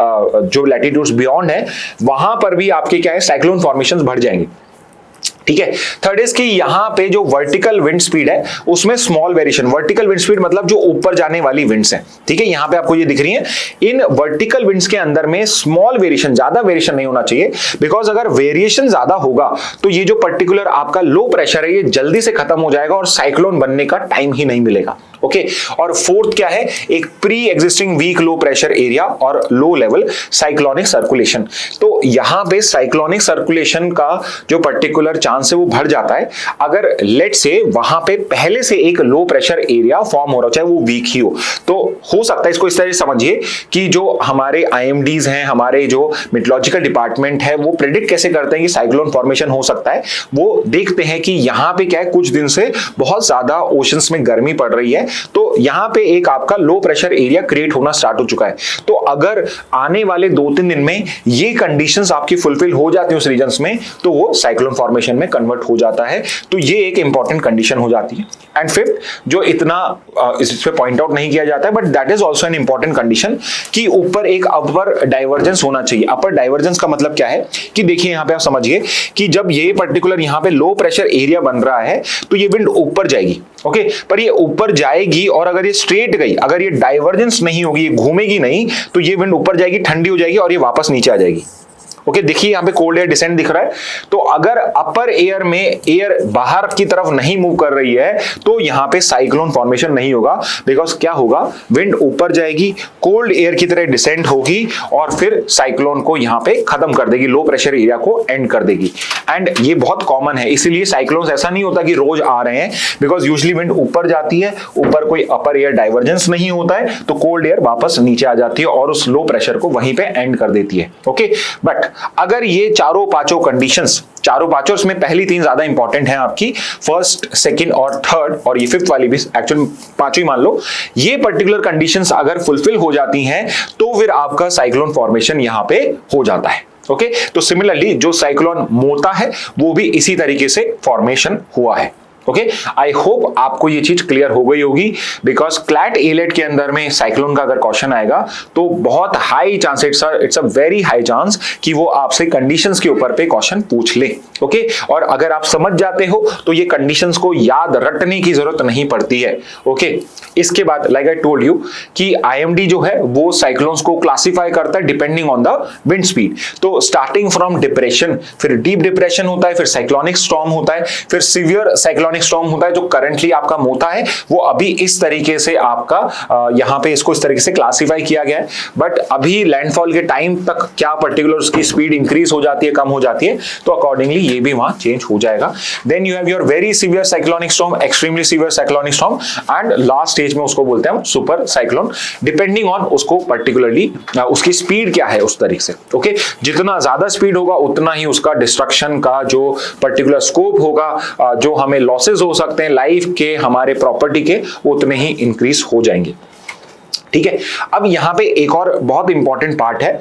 जो लैटिट्यूड्स बियॉन्ड है, वहां पर भी आपके क्या है साइक्लोन फॉर्मेशंस बढ़ जाएंगे। ठीक है, थर्ड इज कि यहां पे जो वर्टिकल विंड स्पीड है उसमें small variation, vertical wind speed मतलब जो ऊपर जाने वाली विंड्स हैं, ठीक है, यहां पे आपको ये दिख रही है, इन वर्टिकल विंड्स के अंदर में स्मॉल वेरिएशन, ज्यादा वेरिएशन नहीं होना चाहिए। बिकॉज अगर वेरिएशन ज्यादा होगा तो ये जो पर्टिकुलर आपका लो प्रेशर है ये जल्दी से खत्म हो जाएगा और साइक्लोन बनने का टाइम ही नहीं मिलेगा। ओके, और फोर्थ क्या है, एक pre existing weak low pressure area और लो लेवल साइक्लोनिक सर्कुलेशन। तो यहां पे साइक्लोनिक सर्कुलेशन का जो पर्टिकुलर चांस है वो बढ़ जाता है अगर लेट से वहां पे पहले से एक लो प्रेशर एरिया फॉर्म हो रहा हो, चाहे वो वीक ही हो। तो हो सकता है, इसको इस तरह से समझिए कि जो हमारे आईएमडीज हैं, हमारे जो मेट्रोलॉजिकल डिपार्टमेंट है, वो प्रेडिक्ट कैसे करते हैं कि साइक्लोन फॉर्मेशन हो सकता है। वो देखते हैं कि यहां पे क्या है, कुछ दिन से बहुत ज्यादा ओशंस में गर्मी पड़ रही है, तो यहां पे एक आपका लो प्रेशर एरिया क्रिएट होना स्टार्ट हो चुका है। तो अगर आने वाले 2-3 दिन में ये कंडीशंस आपकी फुलफिल हो जाती है उस रीजन्स में, तो वो साइक्लोन फॉर्मेशन में कन्वर्ट हो जाता है। तो ये एक इंपॉर्टेंट कंडीशन हो जाती है। एंड फिफ्थ, जो इतना इस पे पॉइंट आउट नहीं किया जाता है but that is also an important condition, कि ऊपर एक अपर डाइवर्जेंस होना चाहिए। अपर डाइवर्जेंस का मतलब क्या है कि देखिए यहां पे आप समझिए कि जब ये पर्टिकुलर यहां पे लो प्रेशर एरिया बन रहा है तो ये विंड ऊपर जाएगी। ओके, पर ये ऊपर जाएगी और अगर ये स्ट्रेट गई, अगर ये डाइवर्जेंस नहीं होगी, ये घूमेगी नहीं, तो ये विंड ऊपर जाएगी, ठंडी हो जाएगी और ये वापस नीचे आ जाएगी। ओके, देखिए यहाँ पे कोल्ड एयर डिसेंट दिख रहा है। तो अगर अपर एयर में एयर बाहर की तरफ नहीं मूव कर रही है तो यहाँ पे साइक्लोन फॉर्मेशन नहीं होगा। बिकॉज क्या होगा, विंड ऊपर जाएगी, कोल्ड एयर की तरह डिसेंट होगी और फिर साइक्लोन को यहाँ पे खत्म कर देगी, लो प्रेशर एरिया को एंड कर देगी। एंड ये बहुत कॉमन है, इसीलिए साइक्लोन ऐसा नहीं होता कि रोज आ रहे हैं, बिकॉज यूजली विंड ऊपर जाती है, ऊपर कोई अपर एयर डाइवर्जेंस नहीं होता है, तो कोल्ड एयर वापस नीचे आ जाती है और उस लो प्रेशर को वहीं पे एंड कर देती है। ओके, बट अगर ये चारों पांचों कंडीशंस, चारों पांचों में पहली 3 ज्यादा इंपॉर्टेंट हैं आपकी, फर्स्ट, सेकंड और थर्ड, और ये फिफ्थ वाली भी एक्चुअली 5 ही मान लो, ये पर्टिकुलर कंडीशंस अगर फुलफिल हो जाती हैं तो फिर आपका साइक्लोन फॉर्मेशन यहां पे हो जाता है। ओके, तो सिमिलरली जो साइक्लोन मोता है वो भी इसी तरीके से फॉर्मेशन हुआ है। ओके, आई होप आपको ये चीज क्लियर हो गई होगी। बिकॉज क्लैट एलेट के अंदर में साइक्लोन का अगर क्वेश्चन आएगा तो बहुत high chance, it's a very high chance कि वो आपसे कंडीशंस के ऊपर पे क्वेश्चन पूछ ले। ओके, और अगर आप समझ जाते हो तो ये कंडीशंस को याद रटने की जरूरत नहीं पड़ती है। ओके, इसके बाद लाइक आई टोल्ड यू कि आईएमडी जो है वो साइक्लोन्स को क्लासिफाई करता है depending on the wind speed. तो स्टार्टिंग फ्रॉम डिप्रेशन, फिर डीप डिप्रेशन होता है, फिर साइक्लोनिक स्टॉर्म होता है, फिर सीवियर साइक्लोनिक स्टॉर्म होता है जो करंटली आपका मोता है, वो अभी इस तरीके से आपका यहां पे इसको इस तरीके से क्लासिफाई किया गया है। बट अभी लैंडफॉल के टाइम तक क्या पर्टिकुलर उसकी स्पीड इंक्रीज हो जाती है, कम हो जाती है, तो अकॉर्डिंगली ये भी वहां चेंज हो जाएगा। Then you have your very severe cyclonic storm, extremely severe cyclonic storm and last stage में उसको बोलते हैं हम सुपर साइक्लोन, डिपेंडिंग ऑन उसको पर्टिकुलरली उसकी स्पीड क्या है उस तरीके से। ओके, जितना ज्यादा स्पीड होगा उतना ही उसका डिस्ट्रक्शन का जो पर्टिकुलर स्कोप होगा, जो हमें लॉसेस हो सकते हैं लाइफ के, हमारे प्रॉपर्टी के, उतने ही इंक्रीज हो जाएंगे। ठीक है। अब यहाँ पे एक और बहुत इंपॉर्टेंट पार्ट है,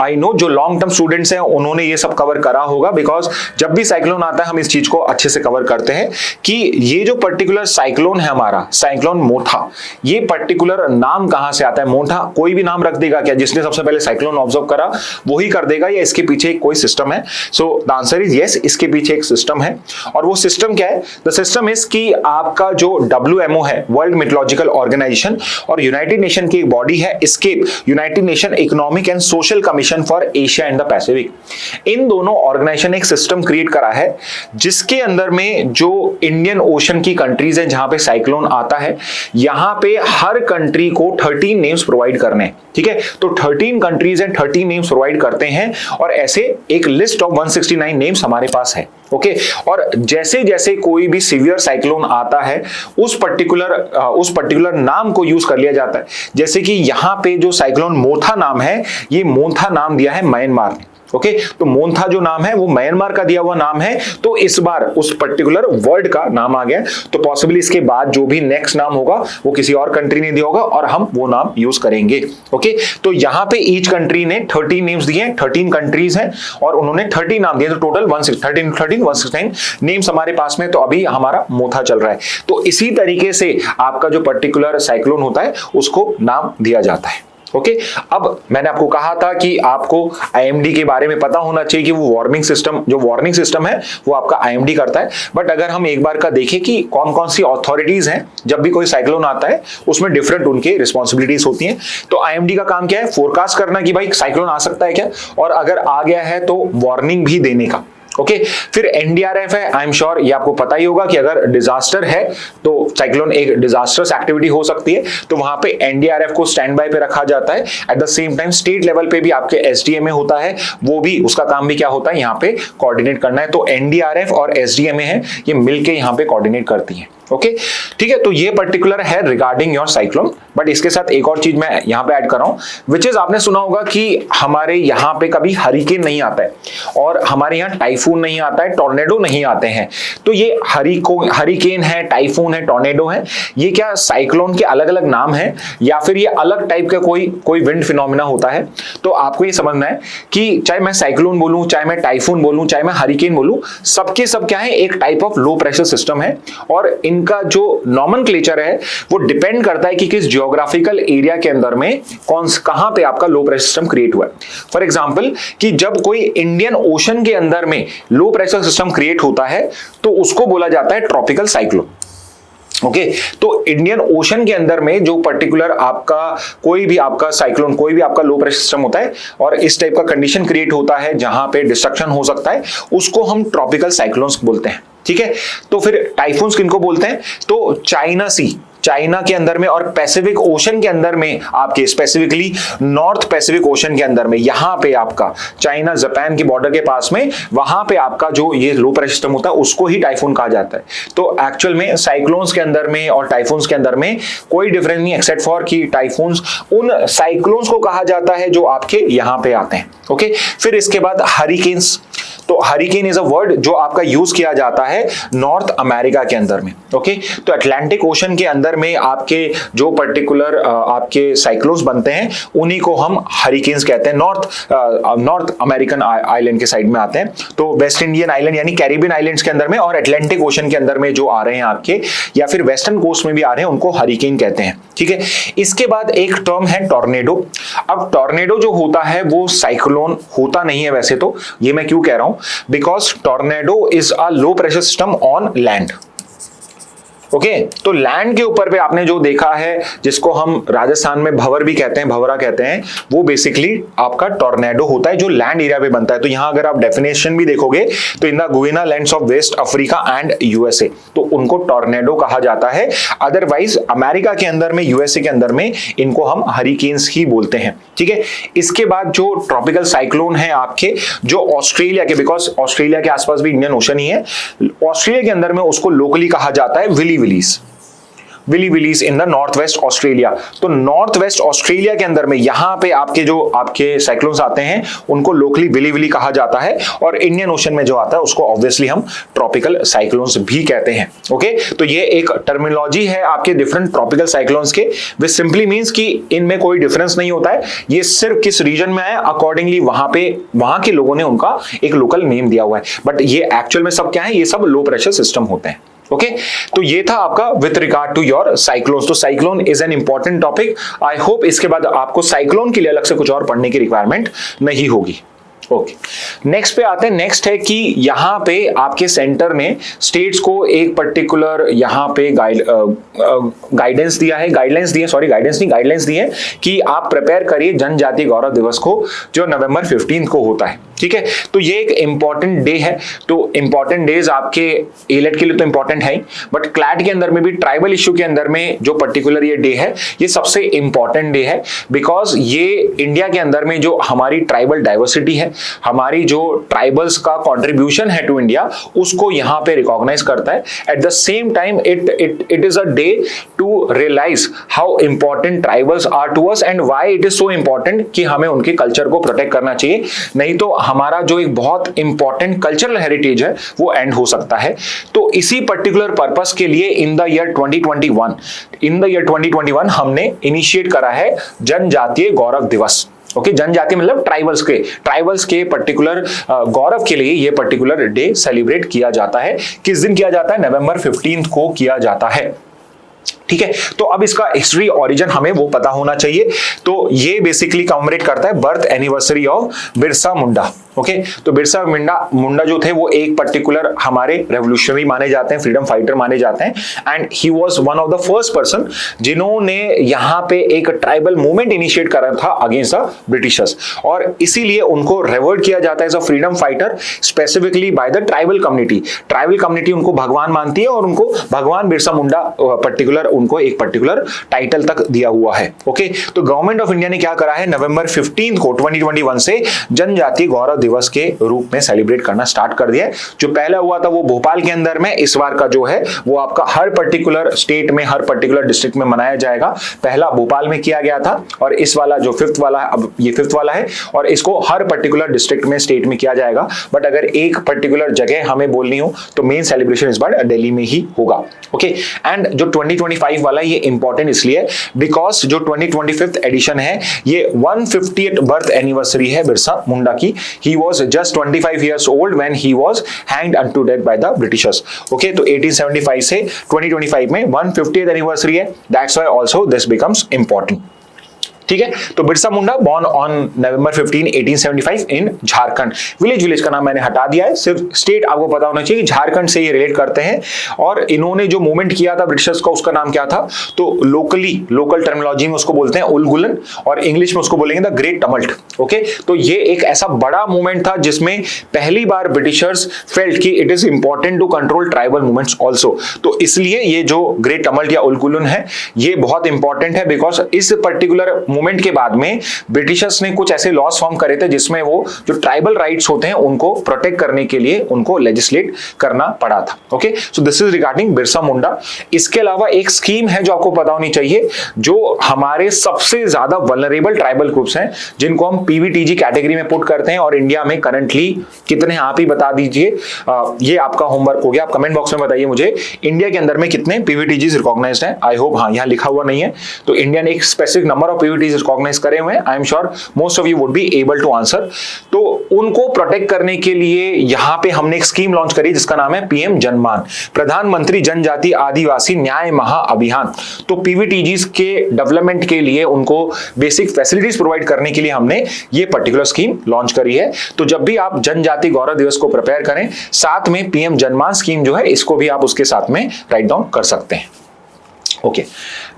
आई नो जो लॉन्ग टर्म स्टूडेंट्स हैं उन्होंने ये सब कवर करा होगा, बिकॉज जब भी साइक्लोन आता है हम इस चीज को अच्छे से कवर करते हैं कि ये जो पर्टिकुलर साइक्लोन है हमारा, साइक्लोन मोथा, ये पर्टिकुलर नाम कहां से आता है। मोथा कोई भी नाम रख देगा क्या? जिसने सबसे पहले साइक्लोन ऑब्जर्व करा वही कर देगा, या इसके पीछे कोई सिस्टम है? So the answer is yes, इसके पीछे एक सिस्टम है। और वो सिस्टम क्या है? द सिस्टम इज कि आपका जो WMO है, वर्ल्ड मेट्रोलॉजिकल ऑर्गेनाइजेशन, और यूनाइटेड नेशन की एक बॉडी है ESCAP, united nation economic and social commission for Asia and the Pacific, इन दोनों ऑर्गेनाइजेशन ने एक सिस्टम क्रिएट करा है जिसके अंदर में जो इंडियन ओशन की कंट्रीज हैं जहां पे साइक्लोन आता है, यहां पे हर कंट्री को 13 नेम्स प्रोवाइड करने हैं, ठीक है। तो 13 कंट्रीज हैं, 13 नेम्स प्रोवाइड करते हैं, और ऐसे एक लिस्ट ऑफ 169 नेम्स हमारे पास है, ओके। और जैसे जैसे कोई भी सीवियर साइक्लोन आता है उस पर्टिकुलर नाम को यूज कर लिया जाता है। जैसे कि यहां पे जो साइक्लोन मोथा नाम है, ये मोथा नाम दिया है म्यांमार ने, ओके। तो मोन्था जो नाम है वो म्यांमार का दिया हुआ नाम है, तो इस बार उस पर्टिकुलर वर्ड का नाम आ गया। तो पॉसिबली इसके बाद जो भी नेक्स्ट नाम होगा वो किसी और कंट्री ने दिया होगा और हम वो नाम यूज करेंगे, ओके। तो यहां पे ईच कंट्री ने 13 नेम्स दिए, 13 कंट्रीज हैं और उन्होंने 13 नाम दिए, तो टोटल 169 नेम्स हमारे पास में। तो अभी हमारा मोथा चल रहा है, तो इसी तरीके से आपका जो पर्टिकुलर साइक्लोन होता है उसको नाम दिया जाता है, ओके। अब मैंने आपको कहा था कि आपको IMD के बारे में पता होना चाहिए कि वो वार्निंग सिस्टम है वो आपका IMD करता है। बट अगर हम एक बार का देखें कि कौन कौन सी अथॉरिटीज हैं, जब भी कोई साइक्लोन आता है उसमें डिफरेंट उनके रिस्पॉन्सिबिलिटीज होती हैं। तो IMD का काम क्या है? फोरकास्ट करना कि भाई साइक्लोन आ सकता है क्या, और अगर आ गया है तो वार्निंग भी देने का, ओके। फिर NDRF है, आई एम श्योर ये आपको पता ही होगा कि अगर डिजास्टर है तो साइक्लोन एक डिजास्टर्स एक्टिविटी हो सकती है, तो वहां पे NDRF को स्टैंड बाय पे रखा जाता है। At the same time state level पे भी आपके SDMA होता है, वो भी उसका काम भी क्या होता है, यहाँ पे कोऑर्डिनेट करना है। तो NDRF और SDMA है, ये मिलके यहाँ पे कोऑर्डिनेट करती है, ओके, ठीक है। तो ये पर्टिकुलर है रिगार्डिंग योर साइक्लोन। बट इसके साथ एक और चीज मैं यहाँ पे ऐड कर रहा हूँ, विच इज आपने सुना होगा कि हमारे यहाँ पे कभी हरिकेन नहीं आता है और हमारे यहाँ टाइफून नहीं आता है, टॉर्नेडो नहीं आते हैं। तो ये हरिकेन है, टाइफून है, टॉर्नेडो है, ये क्या साइक्लोन के अलग अलग नाम है या फिर ये अलग टाइप का कोई विंड फिनोमिना होता है? तो आपको ये समझना है कि चाहे मैं साइक्लोन बोलूं, चाहे मैं टाइफून बोलूं, चाहे मैं हरिकेन बोलूं, सबके सब क्या है, एक type of low pressure system है। और इनका जो नॉमेनक्लेचर है वो डिपेंड करता है कि किस जियोग्राफिकल एरिया के अंदर में कहां पे आपका लो प्रेशर सिस्टम क्रिएट हुआ है। फॉर एग्जांपल कि जब कोई इंडियन ओशन के अंदर में लो प्रेशर सिस्टम क्रिएट होता है तो उसको बोला जाता है ट्रॉपिकल साइक्लोन, ओके। तो इंडियन ओशन के अंदर में जो पर्टिकुलर आपका कोई भी आपका साइक्लोन, कोई भी आपका लो प्रेशर सिस्टम होता है और इस टाइप का कंडीशन क्रिएट होता है जहां पे डिस्ट्रक्शन हो सकता है, उसको हम ट्रॉपिकल साइक्लोन्स बोलते हैं, ठीक है। तो फिर टाइफून्स किनको बोलते हैं? तो चाइना के अंदर में और पैसिफिक ओशन के अंदर में, आपके स्पेसिफिकली नॉर्थ पैसिफिक ओशन के अंदर में, यहां पे आपका चाइना जापान के बॉर्डर के पास में, वहां पे आपका जो ये लो प्रेशर सिस्टम होता है उसको ही टाइफून कहा जाता है। तो एक्चुअल में साइक्लोन्स के अंदर में और टाइफून्स के अंदर में कोई डिफरेंस नहीं, एक्सेप्ट फॉर कि टाइफून्स उन साइक्लोन्स को कहा जाता है जो आपके यहां पे आते हैं, ओके। फिर इसके बाद हरिकेन्स। तो हरिकेन इज अ वर्ड जो आपका यूज किया जाता है नॉर्थ अमेरिका के अंदर में, ओके। तो अटलांटिक ओशन के अंदर में आपके जो पर्टिकुलर आपके साइक्लोन्स बनते हैं उन्हीं को हम हरिकेन्स कहते हैं। नॉर्थ अमेरिकन आइलैंड के साइड में आते हैं, तो वेस्ट इंडियन आइलैंड यानी कैरिबियन आइलैंड्स के अंदर में और अटलांटिक ओशन के अंदर में जो आ रहे हैं आपके, या फिर वेस्टर्न कोस्ट में भी आ रहे हैं, उनको हरिकेन कहते हैं, ठीक है। इसके बाद एक टर्म है टॉर्नेडो। अब टॉर्नेडो जो होता है वो साइक्लोन होता नहीं है वैसे तो, ये मैं क्यों कह रहा हूं, because tornado is a low pressure system on land, okay. तो लैंड के ऊपर पे आपने जो देखा है, जिसको हम राजस्थान में भंवर भी कहते हैं, भंवरा कहते हैं, वो बेसिकली आपका टॉर्नेडो होता है जो लैंड एरिया पे बनता है। तो यहां अगर आप डेफिनेशन भी देखोगे तो in the Guinea lands of West Africa and USA, तो उनको टॉर्नेडो कहा जाता है। अदरवाइज अमेरिका के अंदर में, USA के अंदर में इनको हम हरिकेन्स ही बोलते हैं, ठीक है। इसके बाद जो ट्रॉपिकल साइक्लोन है आपके, जो ऑस्ट्रेलिया के, बिकॉज ऑस्ट्रेलिया के आसपास भी इंडियन ओशन ही है, ऑस्ट्रेलिया के अंदर में उसको लोकली कहा जाता है willy willies, willy willies in the north west Australia. तो नॉर्थ वेस्ट ऑस्ट्रेलिया के अंदर में यहाँ पे आपके साइक्लोन्स आते हैं उनको लोकली विली विली कहा जाता है, और इंडियन ओशन में जो आता है उसको ऑब्वियसली हम ट्रॉपिकल साइक्लोन्स भी कहते हैं। ओके, तो ये एक टर्मिनोलॉजी है आपके डिफरेंट ट्रॉपिकल साइक्लोन्स के, विच सिंपली मींस कि इनमें कोई डिफरेंस नहीं होता है, ये सिर्फ किस रीजन में है अकॉर्डिंगली वहां के लोगों ने उनका एक लोकल नेम दिया हुआ है, बट ये एक्चुअल में सब क्या है, ये सब लो प्रेशर सिस्टम होते हैं। ओके, तो ये था आपका with regard to your cyclones. तो cyclone is an important topic. I hope इसके बाद आपको साइक्लोन के लिए अलग से कुछ और पढ़ने की रिक्वायरमेंट नहीं होगी। ओके, नेक्स्ट पे आते हैं। नेक्स्ट है कि यहाँ पे आपके सेंटर ने स्टेट्स को एक पर्टिकुलर यहाँ पे गाइडेंस दिया है, गाइडलाइंस दी है कि आप प्रिपेयर करिए जनजातीय गौरव दिवस को, जो नवंबर 15 को होता है। ठीक है, तो ये एक इंपॉर्टेंट डे है। तो इंपॉर्टेंट डेज आपके एलेट के लिए तो इंपॉर्टेंट है ही, बट क्लैट के अंदर में भी ट्राइबल इश्यू के अंदर में जो पर्टिकुलर ये डे है, ये सबसे इंपॉर्टेंट डे है, बिकॉज ये इंडिया के अंदर में जो हमारी ट्राइबल डाइवर्सिटी है, हमारी जो ट्राइबल्स का कंट्रीब्यूशन है टू इंडिया, उसको यहाँ पे रिकॉग्नाइज करता है। At the same time it is a day to realise how important tribals are to us and why it is so important कि हमें उनके कल्चर को प्रोटेक्ट करना चाहिए, नहीं तो हमारा जो एक बहुत इंपॉर्टेंट कल्चरल हेरिटेज है वो एंड हो सकता है। तो इसी पर्टिकुलर पर्पस के लिए इन द ईयर 2021 हमने इनिशिएट करा है जनजातीय गौरव दिवस। ओके, जनजाति मतलब ट्राइबल्स के पर्टिकुलर गौरव के लिए ये पर्टिकुलर डे सेलिब्रेट किया जाता है। किस दिन किया जाता है? नवंबर 15 को किया जाता है। ठीक है, तो अब इसका हिस्ट्री ओरिजिन हमें वो पता होना चाहिए। तो ये बेसिकली कमेमोरेट करता है birth anniversary of Birsa Munda. Okay, तो बिरसा मुंडा जो थे वो एक पर्टिकुलर हमारे रेवोल्यूशनरी माने जाते हैं, फ्रीडम फाइटर माने जाते हैं, and he was one of the first person जिन्होंने यहाँ पे एक ट्राइबल मूवमेंट इनिशिएट करा था अगेंस्ट द ब्रिटिशर्स, और इसीलिए उनको रेवर्ड किया जाता है as a freedom fighter specifically by the tribal community. Tribal community उनको भगवान मानती है और उनको भगवान बिरसा मुंडा पर्टिकुलर उनको एक पर्टिकुलर टाइटल तक दिया हुआ है। ओके, तो गवर्नमेंट ऑफ इंडिया ने क्या करा है, नवंबर 15 को 2021 से जनजातीय गौरव दिवस के रूप में सेलिब्रेट करना स्टार्ट कर दिया है। जो पहला हुआ था वो भोपाल के अंदर में, इस बार का जो है वो आपका हर पर्टिकुलर स्टेट में, हर पर्टिकुलर डिस्ट्रिक्ट में मनाया जाएगा। पहला भोपाल में किया गया था, और इस वाला जो फिफ्थ वाला है, अब ये फिफ्थ वाला है, और इसको हर पर्टिकुलर डिस्ट्रिक्ट में, स्टेट में किया जाएगा। बट अगर एक पर्टिकुलर जगह हमें बोलनी हो तो मेन सेलिब्रेशन इस बार दिल्ली में ही होगा। ओके, एंड जो 2025 वाला ये इंपॉर्टेंट इसलिए बिकॉज जो 2025 एडिशन है ये 150th बर्थ एनिवर्सरी है बिरसा मुंडा की। ही was just 25 years old when he was hanged unto death by the Britishers. Okay, तो 1875 से 2025 में 150th एनिवर्सरी है, that's why also this becomes important. ठीक है, तो Birsa Munda born on November 15, 1875 in Jharkhand. Village का नाम मैंने हटा दिया है, सिर्फ स्टेट आपको पता होना चाहिए, झारखंड से ये रिलेट करते हैं। और इन्होंने जो मूवमेंट किया था ब्रिटिशर्स का, उसका नाम क्या था? तो लोकल टर्मिनोलॉजी में उसको बोलते हैं उलगुलन, और इंग्लिश में उसको बोलेंगे द ग्रेट टमल्ट। ओके, तो ये एक ऐसा बड़ा मूवमेंट था जिसमें पहली बार ब्रिटिशर्स फेल्ट कि it is important to control tribal movements also. तो इसलिए ये जो ग्रेट टमल्ट या उलगुलन है ये बहुत इंपॉर्टेंट है, बिकॉज इस पर्टिकुलर मूवमेंट के बाद में ब्रिटिशर्स ने कुछ ऐसे लॉस फॉर्म करे थे जिसमें वो जो ट्राइबल राइट्स होते हैं उनको प्रोटेक्ट करने के लिए उनको लेजिस्लेट करना पड़ा था। Okay, so this is regarding Birsa Munda. इसके अलावा एक स्कीम है जो आपको पता होनी चाहिए, जो हमारे सबसे ज्यादा वल्नरेबल ट्राइबल ग्रुप्स हैं जिनको हम पीवीटीजी कैटेगरी में पुट करते हैं, और इंडिया में करंटली कितने, आप ही बता दीजिए, ये आपका होमवर्क हो गया, आप कमेंट बॉक्स में बताइए मुझे इंडिया के अंदर में कितने पीवीटीजीज रिकॉग्नाइज्ड हैं। आई होप, हाँ यहाँ लिखा हुआ नहीं है, तो इंडिया ने एक specific number of PVTGs recognise करे हुए हैं। I am sure most of you would be able to answer. तो उनको प्रोटेक्ट करने के लिए यहाँ पे हमने एक स्कीम लॉन्च करी जिसका नाम है पीएम जनमान, प्रधानमंत्री जनजाति आदिवासी न्याय महाअभियान। तो पीवीटीजीज के डेवलपमेंट के लिए उनको बेसिक फैसिलिटीज प्रोवाइड करने के लिए हमने ये पर्टिकुलर स्कीम लॉन्च करी है। तो जब भी आप जनजाति गौरव दिवस को प्रिपेयर करें, साथ में पीएम जनमान स्कीम जो है इसको भी आप उसके साथ में राइट डाउन कर सकते हैं। ओके,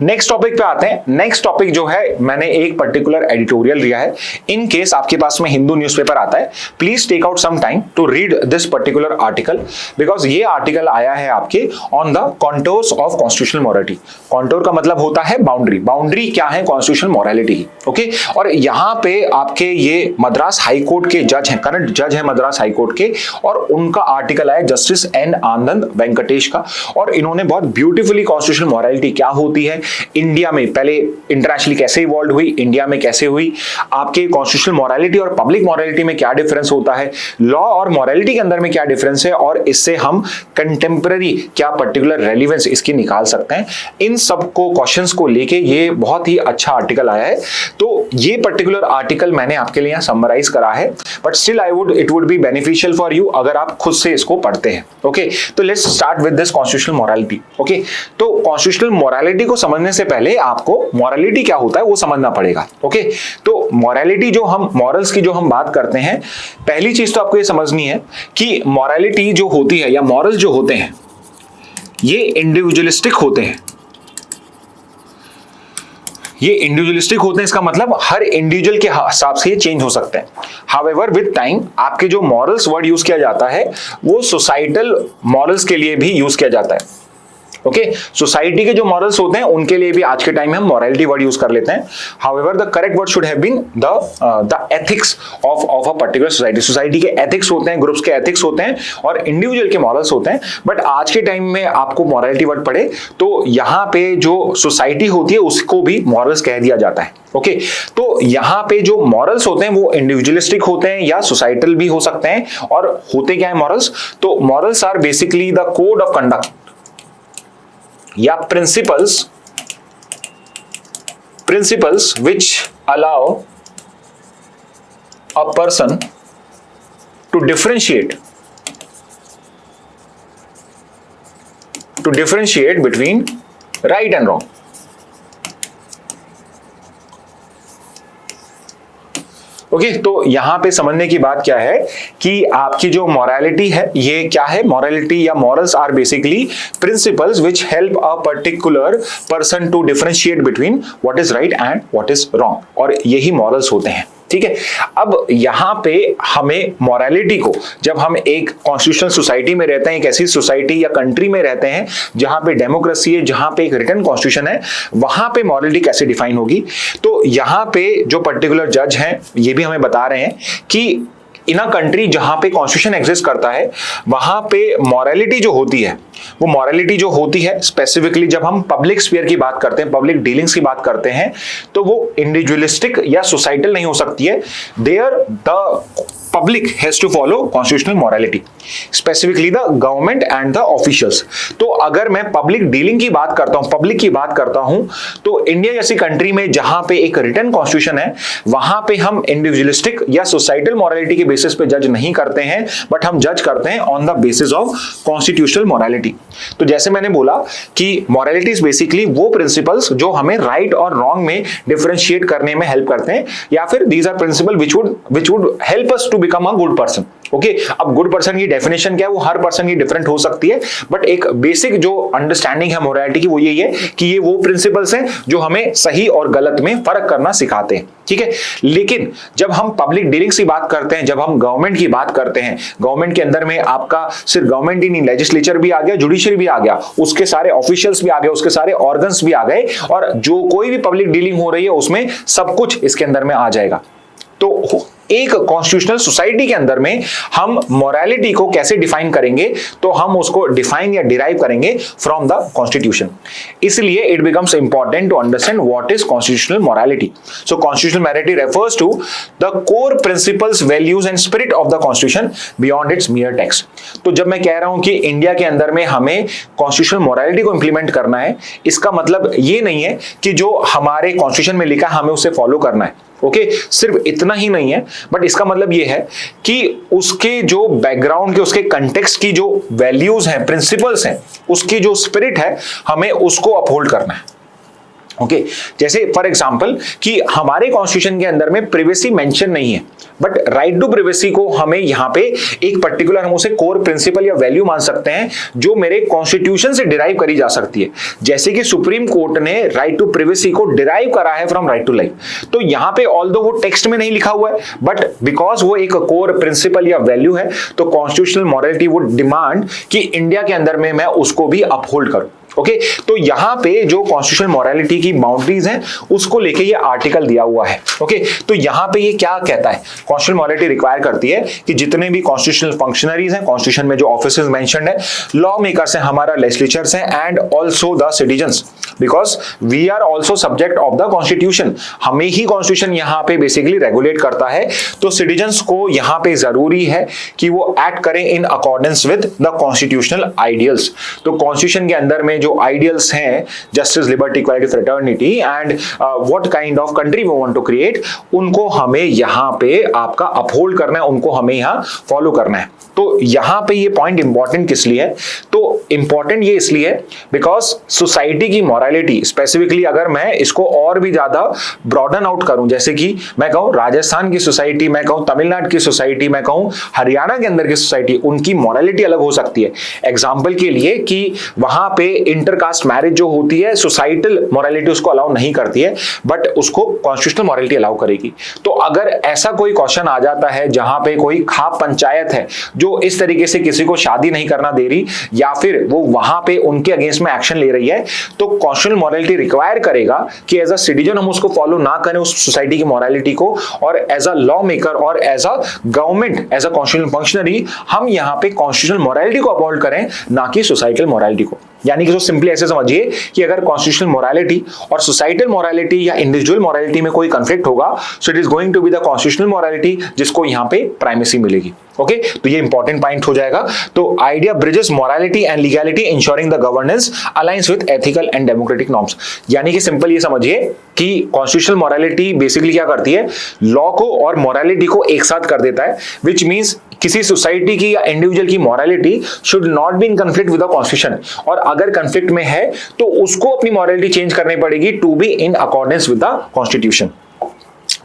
नेक्स्ट टॉपिक पे आते हैं। नेक्स्ट टॉपिक जो है, मैंने एक पर्टिकुलर एडिटोरियल लिया है। इन केस आपके पास में हिंदू न्यूज़पेपर आता है, please take out some time to read this particular article, because ये आर्टिकल आया है आपके on the contours of constitutional morality. Contour का मतलब होता है बाउंड्री। बाउंड्री क्या है? कॉन्स्टिट्यूशनल मोरालिटी की। ओके, और यहाँ पे आपके ये मद्रास हाई कोर्ट के जज हैं, करंट जज है मद्रास हाई कोर्ट के, और उनका आर्टिकल आया जस्टिस एन आनंद वेंकटेश का, और इन्होंने बहुत ब्यूटीफुली कॉन्स्टिट्यूशनल मोरालिटी क्या होती है, इंडिया में पहले इंटरनेशनली कैसे इवॉल्व हुई, इंडिया में कैसे हुई, आपके कॉन्स्टिट्यूशनल मोरालिटी और पब्लिक मोरालिटी में क्या डिफरेंस होता है, लॉ और मोरालिटी के अंदर में क्या डिफरेंस है, और इससे हम कंटेम्पररी क्या पर्टिकुलर रेलिवेंस इसकी निकाल सकते हैं। इन सब को क्वेश्चंस को लेके ये बहुत ही अच्छा आर्टिकल आया है। तो ये पर्टिकुलर आर्टिकल मैंने आपके लिए समराइज करा है, but still it would be beneficial for you अगर आप खुद से इसको पढ़ते हैं। ओके, तो let's start with this constitutional morality. Okay, तो कॉन्स्टिट्यूशनल मोरालिटी को समझने से पहले आपको मोरालिटी क्या होता है वो समझना पड़ेगा। ओके, तो मोरालिटी जो हम मॉरल्स की जो हम बात करते हैं, पहली चीज तो आपको ये समझनी है कि मोरालिटी जो होती है या मॉरल्स जो होते हैं ये इंडिविजुअलिस्टिक होते हैं। ये इंडिविजुअलिस्टिक होते हैं, इसका मतलब हर इंडिविजुअल के हिसाब से ये चेंज हो सकते हैं। हाउएवर विद टाइम आपके जो मॉरल्स वर्ड यूज किया जाता है वो सोसाइटल मॉरल्स के लिए भी यूज किया जाता है। ओके, सोसाइटी के जो मॉरल्स होते हैं उनके लिए भी आज के टाइम में हम मोरालिटी वर्ड यूज कर लेते हैं। However the correct word should have been the ethics of a particular society. Society के एथिक्स होते हैं, ग्रुप्स के एथिक्स होते हैं और इंडिविजुअल के मॉरल्स होते हैं। बट आज के टाइम में आपको मोरालिटी वर्ड पढ़े तो यहाँ पे जो सोसाइटी होती है उसको भी मॉरल्स कह दिया जाता है। ओके, तो यहाँ पे जो मॉरल्स होते हैं वो इंडिविजुअलिस्टिक होते हैं या सोसाइटल भी हो सकते हैं। और होते क्या है मॉरल्स? तो morals are basically the code of conduct या principles which allow a person to differentiate between right and wrong. Okay, तो यहां पे समझने की बात क्या है कि आपकी जो मोरालिटी है ये क्या है? मोरालिटी या morals are basically principles which help a particular person to differentiate between what is right and what is wrong, और यही मॉरल्स होते हैं। ठीक है, अब यहां पे हमें मोरालिटी को, जब हम एक कॉन्स्टिट्यूशनल सोसाइटी में रहते हैं, एक ऐसी सोसाइटी या कंट्री में रहते हैं जहां पे डेमोक्रेसी है, जहां पे एक रिटन कॉन्स्टिट्यूशन है, वहां पे मोरालिटी कैसे डिफाइन होगी? तो यहां पे जो पर्टिकुलर जज हैं ये भी हमें बता रहे हैं कि इन अ कंट्री जहां पे कॉन्स्टिट्यूशन एग्जिस्ट करता है वहां पे मोरालिटी जो होती है, वो मोरालिटी जो होती है स्पेसिफिकली जब हम पब्लिक स्फीयर की बात करते हैं, पब्लिक डीलिंग्स की बात करते हैं, तो वो इंडिविजुअलिस्टिक या सोसाइटल नहीं हो सकती है। There the public has to follow constitutional morality, specifically the government and the officials। तो अगर मैं पब्लिक डीलिंग की बात करता हूं, पब्लिक की बात करता हूं, तो इंडिया जैसी कंट्री में जहां पे एक रिटन कॉन्स्टिट्यूशन है वहां पे हम इंडिविजुअलिस्टिक या सोसाइटल मोरालिटी के बेसिस पे जज नहीं करते हैं, बट हम जज करते हैं on the basis of constitutional morality. तो जैसे मैंने बोला कि मोरालिटी इज बेसिकली वो प्रिंसिपल्स जो हमें राइट और रॉन्ग में डिफरेंशिएट करने में हेल्प करते हैं, या फिर these are principle which would help us to become a good person. Okay, अब गुड पर्सन की डेफिनेशन क्या है वो हर पर्सन की डिफरेंट हो सकती है, बट एक बेसिक जो अंडरस्टैंडिंग है मोरालिटी की वो यही है कि ये वो प्रिंसिपल्स हैं जो हमें सही और गलत में फर्क करना सिखाते हैं। ठीक है, लेकिन जब हम पब्लिक डीलिंग्स की बात करते हैं, जब हम गवर्नमेंट की बात करते हैं, गवर्नमेंट के अंदर में आपका सिर्फ गवर्नमेंट ही नहीं, लेजिस्लेचर भी आ गया, जुडिशरी भी आ गया, उसके सारे ऑफिशियल्स भी आ गए, उसके सारे ऑर्गन्स भी आ गए, और जो कोई भी पब्लिक डीलिंग हो रही है उसमें सब कुछ इसके अंदर में आ जाएगा। तो एक कॉन्स्टिट्यूशनल सोसाइटी के अंदर में हम मोरालिटी को कैसे डिफाइन करेंगे? तो हम उसको डिफाइन या डिराइव करेंगे फ्रॉम द कॉन्स्टिट्यूशन। इसलिए it becomes important to understand what is constitutional morality. So constitutional morality refers to the core principles, values and spirit of the constitution beyond its mere text. तो जब मैं कह रहा हूं कि India के अंदर में हमें कॉन्स्टिट्यूशनल मोरालिटी को इंप्लीमेंट करना है, इसका मतलब ये नहीं है कि जो हमारे कॉन्स्टिट्यूशन में लिखा है हमें उसे फॉलो करना है। ओके, सिर्फ इतना ही नहीं है, बट इसका मतलब यह है कि उसके जो बैकग्राउंड के, उसके कंटेक्स्ट की जो वैल्यूज हैं, प्रिंसिपल्स हैं, उसकी जो स्पिरिट है, हमें उसको अपहोल्ड करना है। ओके, जैसे फॉर एग्जांपल कि हमारे कॉन्स्टिट्यूशन के अंदर में प्रिवेसी मेंशन नहीं है, बट राइट टू प्रिवेसी को हमें यहाँ पे एक पर्टिकुलर, हम उसे कोर प्रिंसिपल या वैल्यू मान सकते हैं जो मेरे कॉन्स्टिट्यूशन से डिराइव करी जा सकती है। जैसे कि सुप्रीम कोर्ट ने राइट टू प्रिवेसी को डिराइव करा है फ्रॉम राइट टू लाइफ। तो यहाँ पे ऑल्दो वो टेक्स्ट में नहीं लिखा हुआ है, बट बिकॉज वो एक कोर प्रिंसिपल या वैल्यू है, तो कॉन्स्टिट्यूशनल मॉरलिटी वुड डिमांड कि इंडिया के अंदर में मैं उसको भी अपहोल्ड करूं। ओके तो यहां पे जो कॉन्स्टिट्यूशनल मोरालिटी की बाउंड्रीज हैं उसको लेके ये आर्टिकल दिया हुआ है। ओके तो यहां पे ये क्या कहता है, कॉन्स्टिट्यूशनल मोरालिटी रिक्वायर करती है कि जितने भी कॉन्स्टिट्यूशनल फंक्शनरीज हैं, कॉन्स्टिट्यूशन में जो ऑफिसर्स मेंशन्ड है, लॉ मेकर्स हैं, हमारा लेजिस्लेचर्स हैं, and also the citizens, because we are also subject of the constitution, हमें ही कॉन्स्टिट्यूशन यहां पे बेसिकली रेगुलेट करता है। तो सिटीजन्स को यहां पे जरूरी है कि वो एक्ट करें in accordance with the constitutional ideals. तो कॉन्स्टिट्यूशन के अंदर में जो आइडियल्स हैं, justice, liberty, equality, fraternity and what kind of country we want to create, उनको हमें यहां पे आपका अपहोल्ड करना है, उनको हमें यहां फॉलो करना है। तो यहां पे ये पॉइंट इंपॉर्टेंट किस लिए है, तो इंपॉर्टेंट ये इसलिए है बिकॉज सोसाइटी की मोरालिटी, स्पेसिफिकली अगर मैं इसको और भी ज्यादा ब्रॉडन आउट करूं, जैसे कि मैं कहूं राजस्थान की सोसाइटी, मैं कहूं तमिलनाडु की सोसाइटी, मैं कहूं हरियाणा के अंदर की सोसाइटी, उनकी मोरालिटी अलग हो सकती है। एग्जाम्पल के लिए कि वहां पे इंटरकास्ट मैरिज जो होती है, सोसाइटल मोरालिटी उसको अलाउ नहीं करती है, बट उसको कॉन्स्टिट्यूशनल मोरालिटी अलाउ करेगी। तो अगर ऐसा कोई क्वेश्चन आ जाता है जहां पे कोई खाप पंचायत है जो इस तरीके से किसी को शादी नहीं करना दे रही, या फिर वो वहां पे उनके अगेंस्ट में एक्शन ले रही है, तो कॉन्स्टिट्यूशनल मोरालिटी रिक्वायर करेगा कि एज अ सिटीजन हम उसको फॉलो ना करें, उस सोसाइटी की मोरालिटी को, और एज अ लॉ मेकर और as a government, as a constitutional functionary, हम यहां पे कॉन्स्टिट्यूशनल मोरालिटी को अपहोल्ड करें, ना कि सोसाइटल मोरालिटी को। यानी कि जो सिंपली ऐसे समझिए कि अगर कॉन्स्टिट्यूशनल मोरालिटी और सोसाइटल मोरालिटी या इंडिविजुअल मोरालिटी में कोई कंफ्लिक्ट होगा, so it is going to be the constitutional morality जिसको यहां पे प्राइमेसी मिलेगी। ओके तो ये इंपॉर्टेंट पॉइंट हो जाएगा। तो idea bridges morality and legality ensuring the governance aligns with ethical and democratic norms. यानी कि सिंपल ये समझिए कि कॉन्स्टिट्यूशनल मोरालिटी बेसिकली क्या करती है, लॉ को और मोरालिटी को एक साथ कर देता है, विच मींस किसी सोसाइटी की या इंडिविजुअल की morality should not be in conflict with the constitution, और अगर कंफ्लिक्ट में है तो उसको अपनी मोरालिटी चेंज करनी पड़ेगी to be in accordance with the constitution.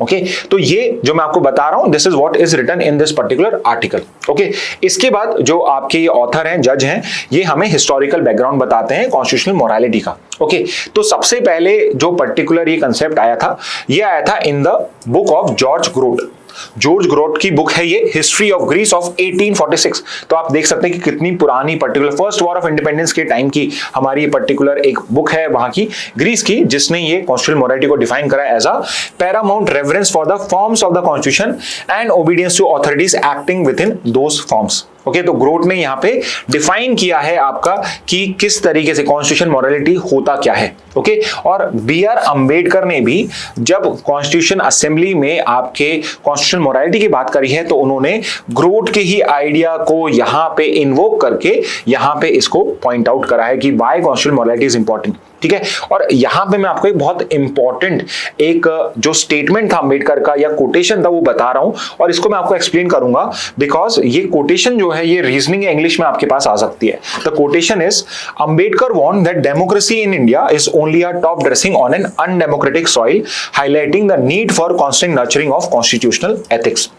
Okay तो ये जो मैं आपको बता रहा हूं, this is what is written in this particular article. Okay इसके बाद जो आपके ये ऑथर हैं, जज हैं, ये हमें हिस्टोरिकल बैकग्राउंड बताते हैं कॉन्स्टिट्यूशनल मोरालिटी का। ओके तो सबसे पहले जो पर्टिकुलर ये कंसेप्ट आया था, ये आया था in the book of George Grote. George Grote की बुक है ये, हिस्ट्री ऑफ ग्रीस ऑफ 1846। तो आप देख सकते हैं कि कितनी पुरानी, particular first war of independence के टाइम की हमारी ये पर्टिकुलर एक बुक है वहां की, ग्रीस की, जिसने ये कॉन्स्टिट्यूशनल मोरालिटी को डिफाइन करा as a paramount reference for the forms of the constitution and obedience to authorities acting within those forms. Okay तो ग्रोट ने यहां पे डिफाइन किया है आपका कि किस तरीके से कॉन्स्टिट्यूशन मोरालिटी होता क्या है। ओके और बी आर अंबेडकर ने भी जब कॉन्स्टिट्यूशन असेंबली में आपके कॉन्स्टिट्यूशन मोरालिटी की बात करी है, तो उन्होंने ग्रोट के ही आइडिया को यहां पे इन्वोक करके यहां पे इसको पॉइंट आउट करा है कि why constitution morality is important. ठीक है, और यहां पे मैं आपको एक बहुत इंपॉर्टेंट एक जो स्टेटमेंट था अंबेडकर का या कोटेशन था वो बता रहा हूं, और इसको मैं आपको एक्सप्लेन करूंगा बिकॉज ये कोटेशन जो है ये रीजनिंग या इंग्लिश में आपके पास आ सकती है। The quotation is, Ambedkar want that democracy in India is only a top dressing on an undemocratic soil, highlighting the need for constant nurturing of constitutional ethics.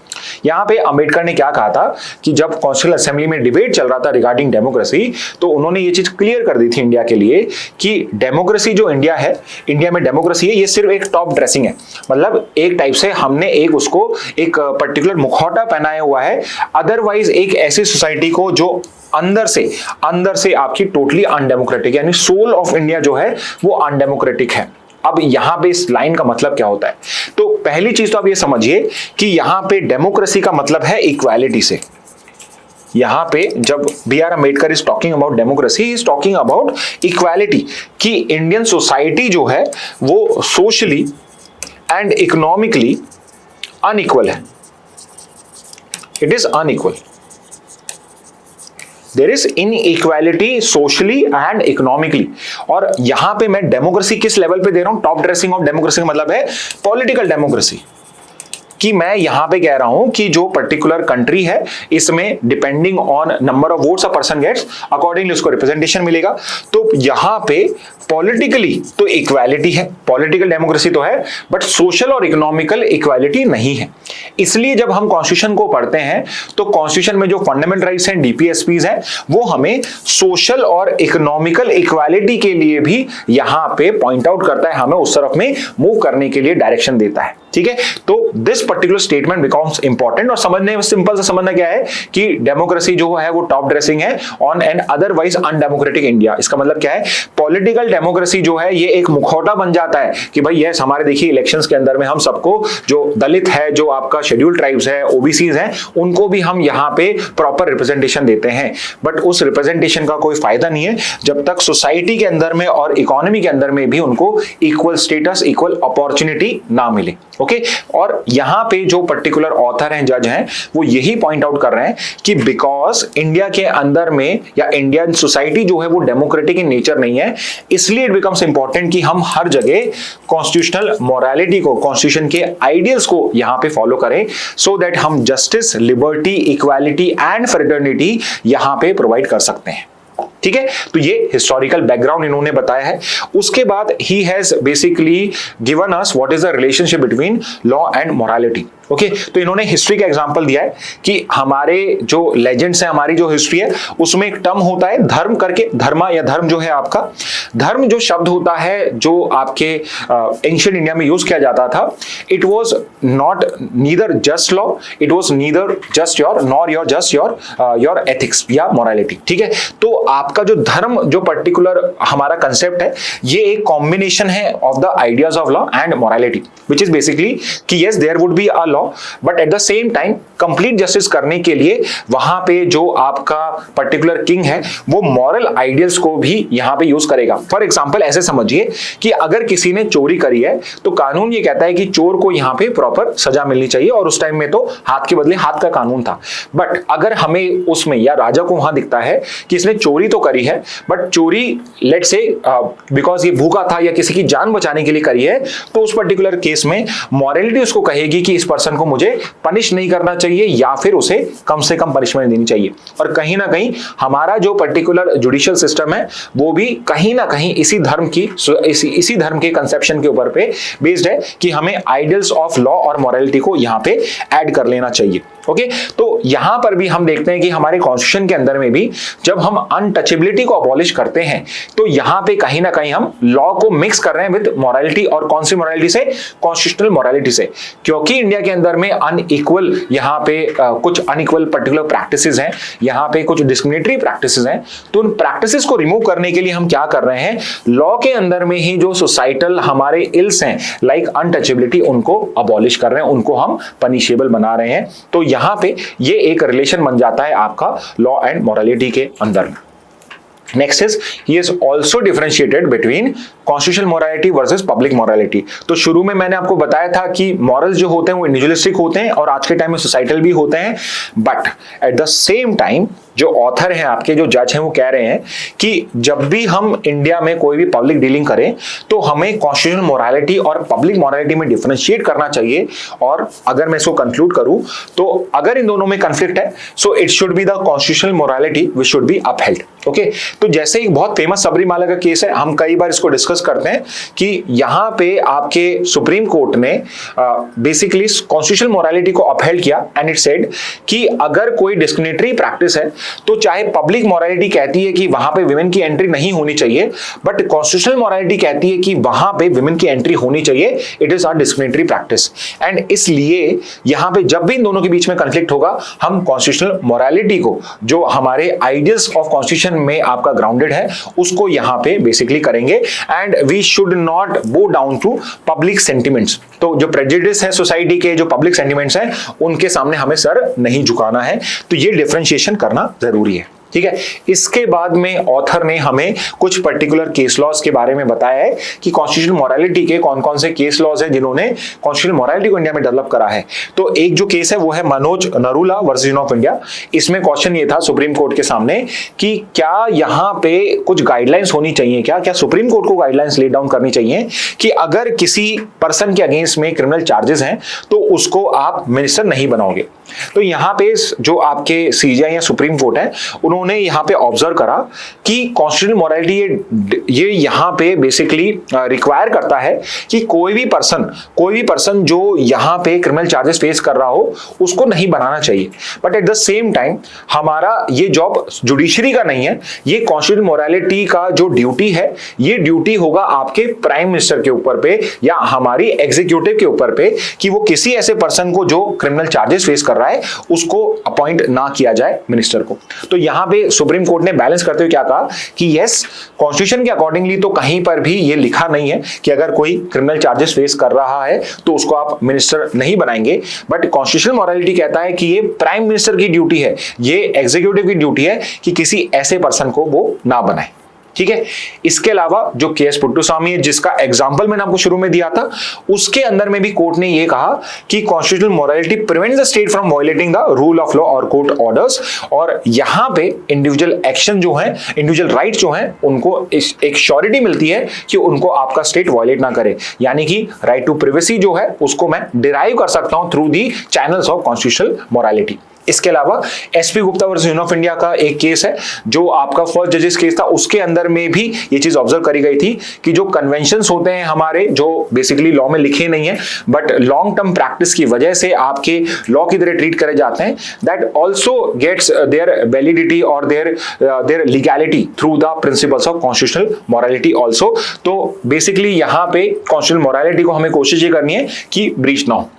यहां पे अंबेडकर ने क्या कहा था कि जब कॉन्स्टिट्यूशनल असेंबली में डिबेट चल रहा था रिगार्डिंग डेमोक्रेसी, तो उन्होंने ये चीज क्लियर कर दी थी इंडिया के लिए कि डेमोक्रेसी जो इंडिया है, इंडिया में डेमोक्रेसी है, ये सिर्फ एक टॉप ड्रेसिंग है। मतलब एक टाइप से हमने एक उसको एक पर्टिकुलर मुखौटा पहनाया हुआ है, अदरवाइज एक ऐसी सोसाइटी को जो अंदर से आपकी टोटली अनडेमोक्रेटिक, यानी सोल ऑफ इंडिया जो है वो अनडेमोक्रेटिक है। अब यहां पे इस लाइन का मतलब क्या होता है, तो पहली चीज तो आप ये समझिए कि यहां पे डेमोक्रेसी का मतलब है इक्वालिटी से। यहां पे जब B R Ambedkar is talking about democracy, is talking about equality, कि इंडियन सोसाइटी जो है वो सोशली एंड इकोनॉमिकली अनइक्वल है, it is unequal. There is inequality socially and economically. और यहां पे मैं डेमोक्रेसी किस लेवल पे दे रहा हूं, टॉप ड्रेसिंग ऑफ डेमोक्रेसी का मतलब है पॉलिटिकल डेमोक्रेसी, कि मैं यहां पे कह रहा हूं कि जो पर्टिकुलर कंट्री है इसमें depending on number of votes a person gets, accordingly उसको रिप्रेजेंटेशन मिलेगा। तो यहां पे पॉलिटिकली तो इक्वालिटी है, पॉलिटिकल डेमोक्रेसी तो है, बट सोशल और इकोनॉमिकल इक्वालिटी नहीं है। इसलिए जब हम कॉन्स्टिट्यूशन को पढ़ते हैं तो कॉन्स्टिट्यूशन में जो फंडामेंटल राइट्स हैं, डीपीएसपीज हैं, वो हमें सोशल और इकोनॉमिकल इक्वालिटी के लिए भी यहां पे पॉइंट आउट करता है, हमें उस तरफ में मूव करने के लिए डायरेक्शन देता है। ठीक है, तो this particular statement becomes important. और समझने में सिंपल सा समझना क्या है कि डेमोक्रेसी जो है वो टॉप ड्रेसिंग है on an otherwise undemocratic India. इसका मतलब क्या है, पॉलिटिकल डेमोक्रेसी जो है ये एक मुखौटा बन जाता है कि भाई यस हमारे देखिए इलेक्शंस के अंदर में हम सबको, जो दलित है, जो आपका शेड्यूल्ड ट्राइब्स है, ओबीसीज हैं, उनको भी हम यहाँ पे प्रॉपर रिप्रेजेंटेशन देते हैं। बट उस रिप्रेजेंटेशन का कोई फायदा नहीं है जब तक सोसाइटी के अंदर में और इकोनॉमी के अंदर में भी उनको इक्वल स्टेटस, इक्वल अपॉर्चुनिटी ना मिले। ओके, और यहां पे जो पर्टिकुलर ऑथर हैं, जज हैं, वो यही पॉइंट आउट कर रहे हैं कि बिकॉज इंडिया के अंदर में या इंडियन सोसाइटी जो है वो डेमोक्रेटिक इन नेचर नहीं है, इसलिए इट बिकम्स इंपॉर्टेंट कि हम हर जगह कॉन्स्टिट्यूशनल मोरालिटी को, कॉन्स्टिट्यूशन के आइडियल्स को यहां पे फॉलो करें, सो दैट हम justice, liberty, equality and fraternity यहां पे प्रोवाइड कर सकते हैं। ठीक है, तो ये हिस्टोरिकल बैकग्राउंड इन्होंने बताया है। उसके बाद he has basically given us what is the relationship between law and morality. Okay, तो इन्होंने हिस्ट्री का एग्जांपल दिया है कि हमारे जो लेजेंड्स हैं, हमारी जो हिस्ट्री है, उसमें एक टर्म होता है धर्म करके। धर्मा या धर्म जो है आपका, धर्म जो शब्द होता है जो आपके एंशिएंट इंडिया में यूज किया जाता था, it was not neither just law, it was neither just your nor your just your ethics या मोरालिटी। ठीक है, तो आपका जो धर्म, जो पर्टिकुलर हमारा कंसेप्ट है, ये एक कॉम्बिनेशन है of the ideas of law and morality, which is basically कि yes there would be a law, but at the same time complete justice करने के लिए वहां पे जो आपका पर्टिकुलर किंग है वो मॉरल आइडियल्स को भी यहां पे यूज करेगा। फॉर एग्जांपल ऐसे समझिए कि अगर किसी ने चोरी करी है तो कानून ये कहता है कि चोर को यहां पे प्रॉपर सजा मिलनी चाहिए, और उस टाइम में तो हाथ के बदले हाथ का कानून था। बट अगर हमें उसमें या राजा को वहां दिखता है कि इसने चोरी तो करी है, बट चोरी लेट्स से बिकॉज ये भूखा था या किसी की जान बचाने के लिए करी है, तो उस पर्टिकुलर केस में मॉरलिटी उसको कहेगी कि इस पर्सन को मुझे पनिश नहीं करना चाहिए या फिर उसे कम से कम पनिशमेंट देनी चाहिए। और कहीं ना कहीं हमारा जो पर्टिकुलर जुडिशियल सिस्टम है वो भी कहीं ना कहीं इसी धर्म के कंसेप्शन के ऊपर पे बेस्ड है कि हमें आइडियल्स ऑफ लॉ और मॉरलिटी को यहां पे ऐड कर लेना चाहिए। ओके, तो यहां पर भी हम देखते हैं कि हमारे कॉन्स्टिट्यूशन के अंदर में भी जब हम अनटचेबिलिटी को अबॉलिश करते हैं तो यहां पे कहीं ना कहीं हम लॉ को मिक्स कर रहे हैं विद मॉरलिटी। और कौन सी मॉरलिटी से? कॉन्स्टिट्यूशनल मॉरलिटी से। क्योंकि इंडिया के अंदर में अनइक्वल यहां पे कुछ अनइक्वल पर्टिकुलर प्रैक्टिसेस हैं, यहां पे कुछ डिस्क्रिमिनेटरी प्रैक्टिसेस हैं, तो उन प्रैक्टिसेस को रिमूव करने के लिए हम क्या कर रहे हैं, लॉ के अंदर में ही जो सोसाइटल हमारे इल्स हैं लाइक अनटचेबिलिटी, उनको अबॉलिश कर रहे हैं, उनको हम पनिशेबल बना रहे हैं। तो यहां पे ये एक रिलेशन बन जाता है आपका लॉ एंड मोरालिटी के अंदर में। Next is he has also differentiated between constitutional morality versus public morality। तो शुरू में मैंने आपको बताया था कि मॉरल्स जो होते हैं वो इंडिविजुअलिस्टिक होते हैं और आज के टाइम में सोसाइटल भी होते हैं, but at the same time जो ऑथर हैं आपके, जो जज हैं, वो कह रहे हैं कि जब भी हम इंडिया में कोई भी पब्लिक डीलिंग करें तो हमें कॉन्स्टिट्यूशनल मोरालिटी और पब्लिक मोरालिटी में डिफरेंशिएट करना चाहिए। और अगर मैं इसको कंक्लूड करूं तो अगर इन दोनों में कंफ्लिक्ट है so it should B the constitutional morality which should be upheld. Okay, तो जैसे एक बहुत फेमस सबरीमाला का केस है, हम कई बार इसको डिस्कस करते हैं कि यहां पे आपके सुप्रीम कोर्ट ने बेसिकली कॉन्स्टिट्यूशनल मोरालिटी को अपहेल्ड किया एंड इट सेड कि अगर कोई डिस्क्रिमिनेटरी प्रैक्टिस है तो चाहे पब्लिक मोरालिटी कहती है कि वहां पे विमेन की एंट्री नहीं होनी चाहिए, बट कॉन्स्टिट्यूशनल मोरालिटी कहती है कि वहां पे विमेन की एंट्री होनी चाहिए, it is a discriminatory practice. And इसलिए यहां पे जब भी इन दोनों के बीच में कंफ्लिक्ट होगा, हम कॉन्स्टिट्यूशनल मोरालिटी को, जो हमारे आइडियल्स ऑफ कॉन्स्टिट्यूशन में आपका ग्राउंडेड है, उसको यहां पे बेसिकली करेंगे। And we should not go down to public sentiments. तो जो प्रेजुडिस है सोसाइटी के, जो पब्लिक सेंटिमेंट्स हैं, उनके सामने हमें सर नहीं झुकाना है। तो ये डिफरेंशिएशन करना जरूरी है। ठीक है, इसके बाद में ऑथर ने हमें कुछ पर्टिकुलर केस लॉज के बारे में बताया है कि कॉन्स्टिट्यूशनल मोरालिटी के कौन कौन से केस लॉज हैं जिन्होंने कॉन्स्टिट्यूशनल मोरालिटी को इंडिया में डेवलप करा है। तो एक जो केस है वो है Manoj Narula versus union of India. इसमें क्वेश्चन ये था सुप्रीम कोर्ट के सामने कि क्या यहाँ पे कुछ गाइडलाइंस होनी चाहिए, क्या सुप्रीम कोर्ट को गाइडलाइंस ले डाउन करनी चाहिए कि अगर किसी पर्सन के अगेंस्ट में क्रिमिनल चार्जेस हैं तो उसको आप मिनिस्टर नहीं बनाओगे। तो यहाँ पे जो आपके सीजीआई या सुप्रीम कोर्ट है, उन्होंने यहाँ पे ऑब्जर्व करा कि कॉन्स्टिट्यूशनल मोरालिटी ये यहाँ पे बेसिकली रिक्वायर करता है कि कोई भी पर्सन जो यहाँ पे क्रिमिनल चार्जेस फेस कर रहा हो उसको नहीं बनाना चाहिए। But at the same time हमारा ये जॉब जुडिशरी का नहीं है, ये कॉन्स्टिट्यूशनल मोरालिटी का जो ड्यूटी है, ये ड्यूटी होगा आपके प्राइम मिनिस्टर के ऊपर पे या हमारी एग्जीक्यूटिव के ऊपर पे कि वो किसी ऐसे पर्सन को जो क्रिमिनल चार्जेस फेस कर रहा है उसको अपॉइंट ना किया जाए मिनिस्टर को। तो यहां पे सुप्रीम कोर्ट ने बैलेंस करते हुए क्या कहा कि यस, कॉन्स्टिट्यूशन के अकॉर्डिंगली तो कहीं पर भी ये लिखा नहीं है कि अगर कोई क्रिमिनल चार्जेस फेस कर रहा है तो उसको आप मिनिस्टर नहीं बनाएंगे, बट कॉन्स्टिट्यूशनल मोरालिटी कहता है कि ये प्राइम मिनिस्टर की ड्यूटी है, ये एग्जीक्यूटिव की ड्यूटी है कि किसी ऐसे पर्सन को वो ना बनाए। ठीक है। इसके अलावा जो केएस पुट्टुस्वामी है, जिसका एग्जांपल मैंने आपको शुरू में दिया था, उसके अंदर में भी कोर्ट ने ये कहा कि constitutional morality prevents the state from violating the rule of law और कोर्ट ऑर्डर्स, और यहां पे इंडिविजुअल एक्शन जो है, इंडिविजुअल राइट्स जो हैं, उनको एक श्योरिटी मिलती है कि उनको आपका स्टेट वायलेट ना करे। यानी कि राइट टू प्रिवेसी जो है उसको मैं डिराइव कर सकता हूं through the channels of constitutional morality. इसके अलावा SP Gupta versus union of India का एक केस है जो आपका फर्स्ट जजेस केस था, उसके अंदर में भी ये चीज ऑब्जर्व करी गई थी कि जो कन्वेंशंस होते हैं हमारे, जो बेसिकली लॉ में लिखे नहीं है बट लॉन्ग टर्म प्रैक्टिस की वजह से आपके लॉ की तरह ट्रीट करे जाते हैं, that also gets their validity और their legality through the principles of constitutional morality also. तो बेसिकली यहाँ पे कॉन्स्टिट्यूशनल मोरालिटी को हमें कोशिश ये करनी है कि ब्रीच ना हो।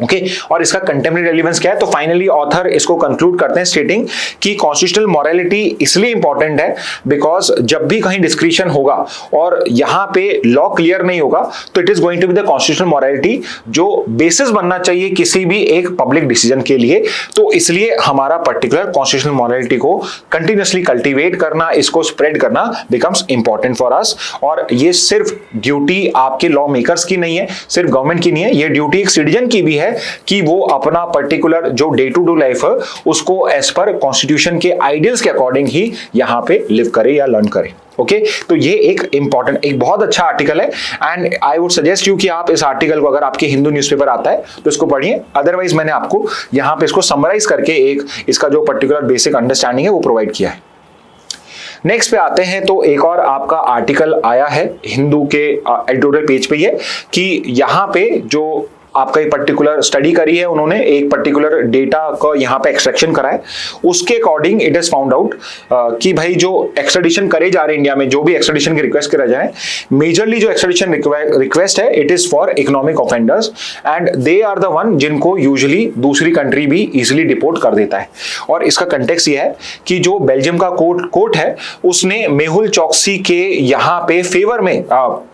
ओके और इसका कंटेम्परेरी रेलेवेंस क्या है? तो फाइनली ऑथर इसको कंक्लूड करते हैं स्टेटिंग कि कॉन्स्टिट्यूशनल मोरालिटी इसलिए इंपॉर्टेंट है बिकॉज जब भी कहीं डिस्क्रिशन होगा और यहां पे लॉ क्लियर नहीं होगा तो it is going to be the constitutional morality जो बेसिस बनना चाहिए किसी भी एक पब्लिक डिसीजन के लिए। तो इसलिए हमारा पर्टिकुलर कॉन्स्टिट्यूशनल मोरालिटी को कंटिन्यूअसली कल्टीवेट करना, इसको स्प्रेड करना बिकम्स इंपॉर्टेंट फॉर अस। और ये सिर्फ ड्यूटी आपके लॉ मेकर्स की नहीं है, सिर्फ गवर्नमेंट की नहीं है, ये ड्यूटी एक सिटीजन की भी है कि वो अपना पर्टिकुलर जो डे टू डे लाइफ है उसको एज पर कॉन्स्टिट्यूशन के आइडियल्स के अकॉर्डिंग ही यहां पे लिव करे या लर्न करे। ओके तो ये एक इंपॉर्टेंट, एक बहुत अच्छा आर्टिकल है and I would suggest you कि आप इस आर्टिकल को, अगर आपके हिंदू न्यूज़पेपर आता है तो इसको पढ़िए, अदरवाइज मैंने आपको यहां पे इसको समराइज करके एक इसका जो पर्टिकुलर बेसिक अंडरस्टैंडिंग है वो प्रोवाइड किया है। नेक्स्ट पे आते हैं तो एक और आपका आर्टिकल आया है हिंदू के एडिटोरियल पेज पे ये कि यहाँ पे जो आपका एक पर्टिकुलर स्टडी करी है उन्होंने, एक पर्टिकुलर डेटा का यहाँ पे एक्सट्रैक्शन करा है, उसके according it is found out कि भाई जो एक्सट्रेडिशन करे जा रहे हैं इंडिया में, जो भी एक्सट्रेडिशन की रिक्वेस्ट करा जाए, मेजरली जो एक्सट्रेडिशन रिक्वेस्ट है it is for economic offenders and they are the one जिनको यूजुअली दूसरी कंट्री भी इजिली डिपोर्ट कर देता है। और इसका कंटेक्स्ट ये है कि जो बेल्जियम का कोर्ट है उसने मेहुल चोकसी के यहाँ पे फेवर में,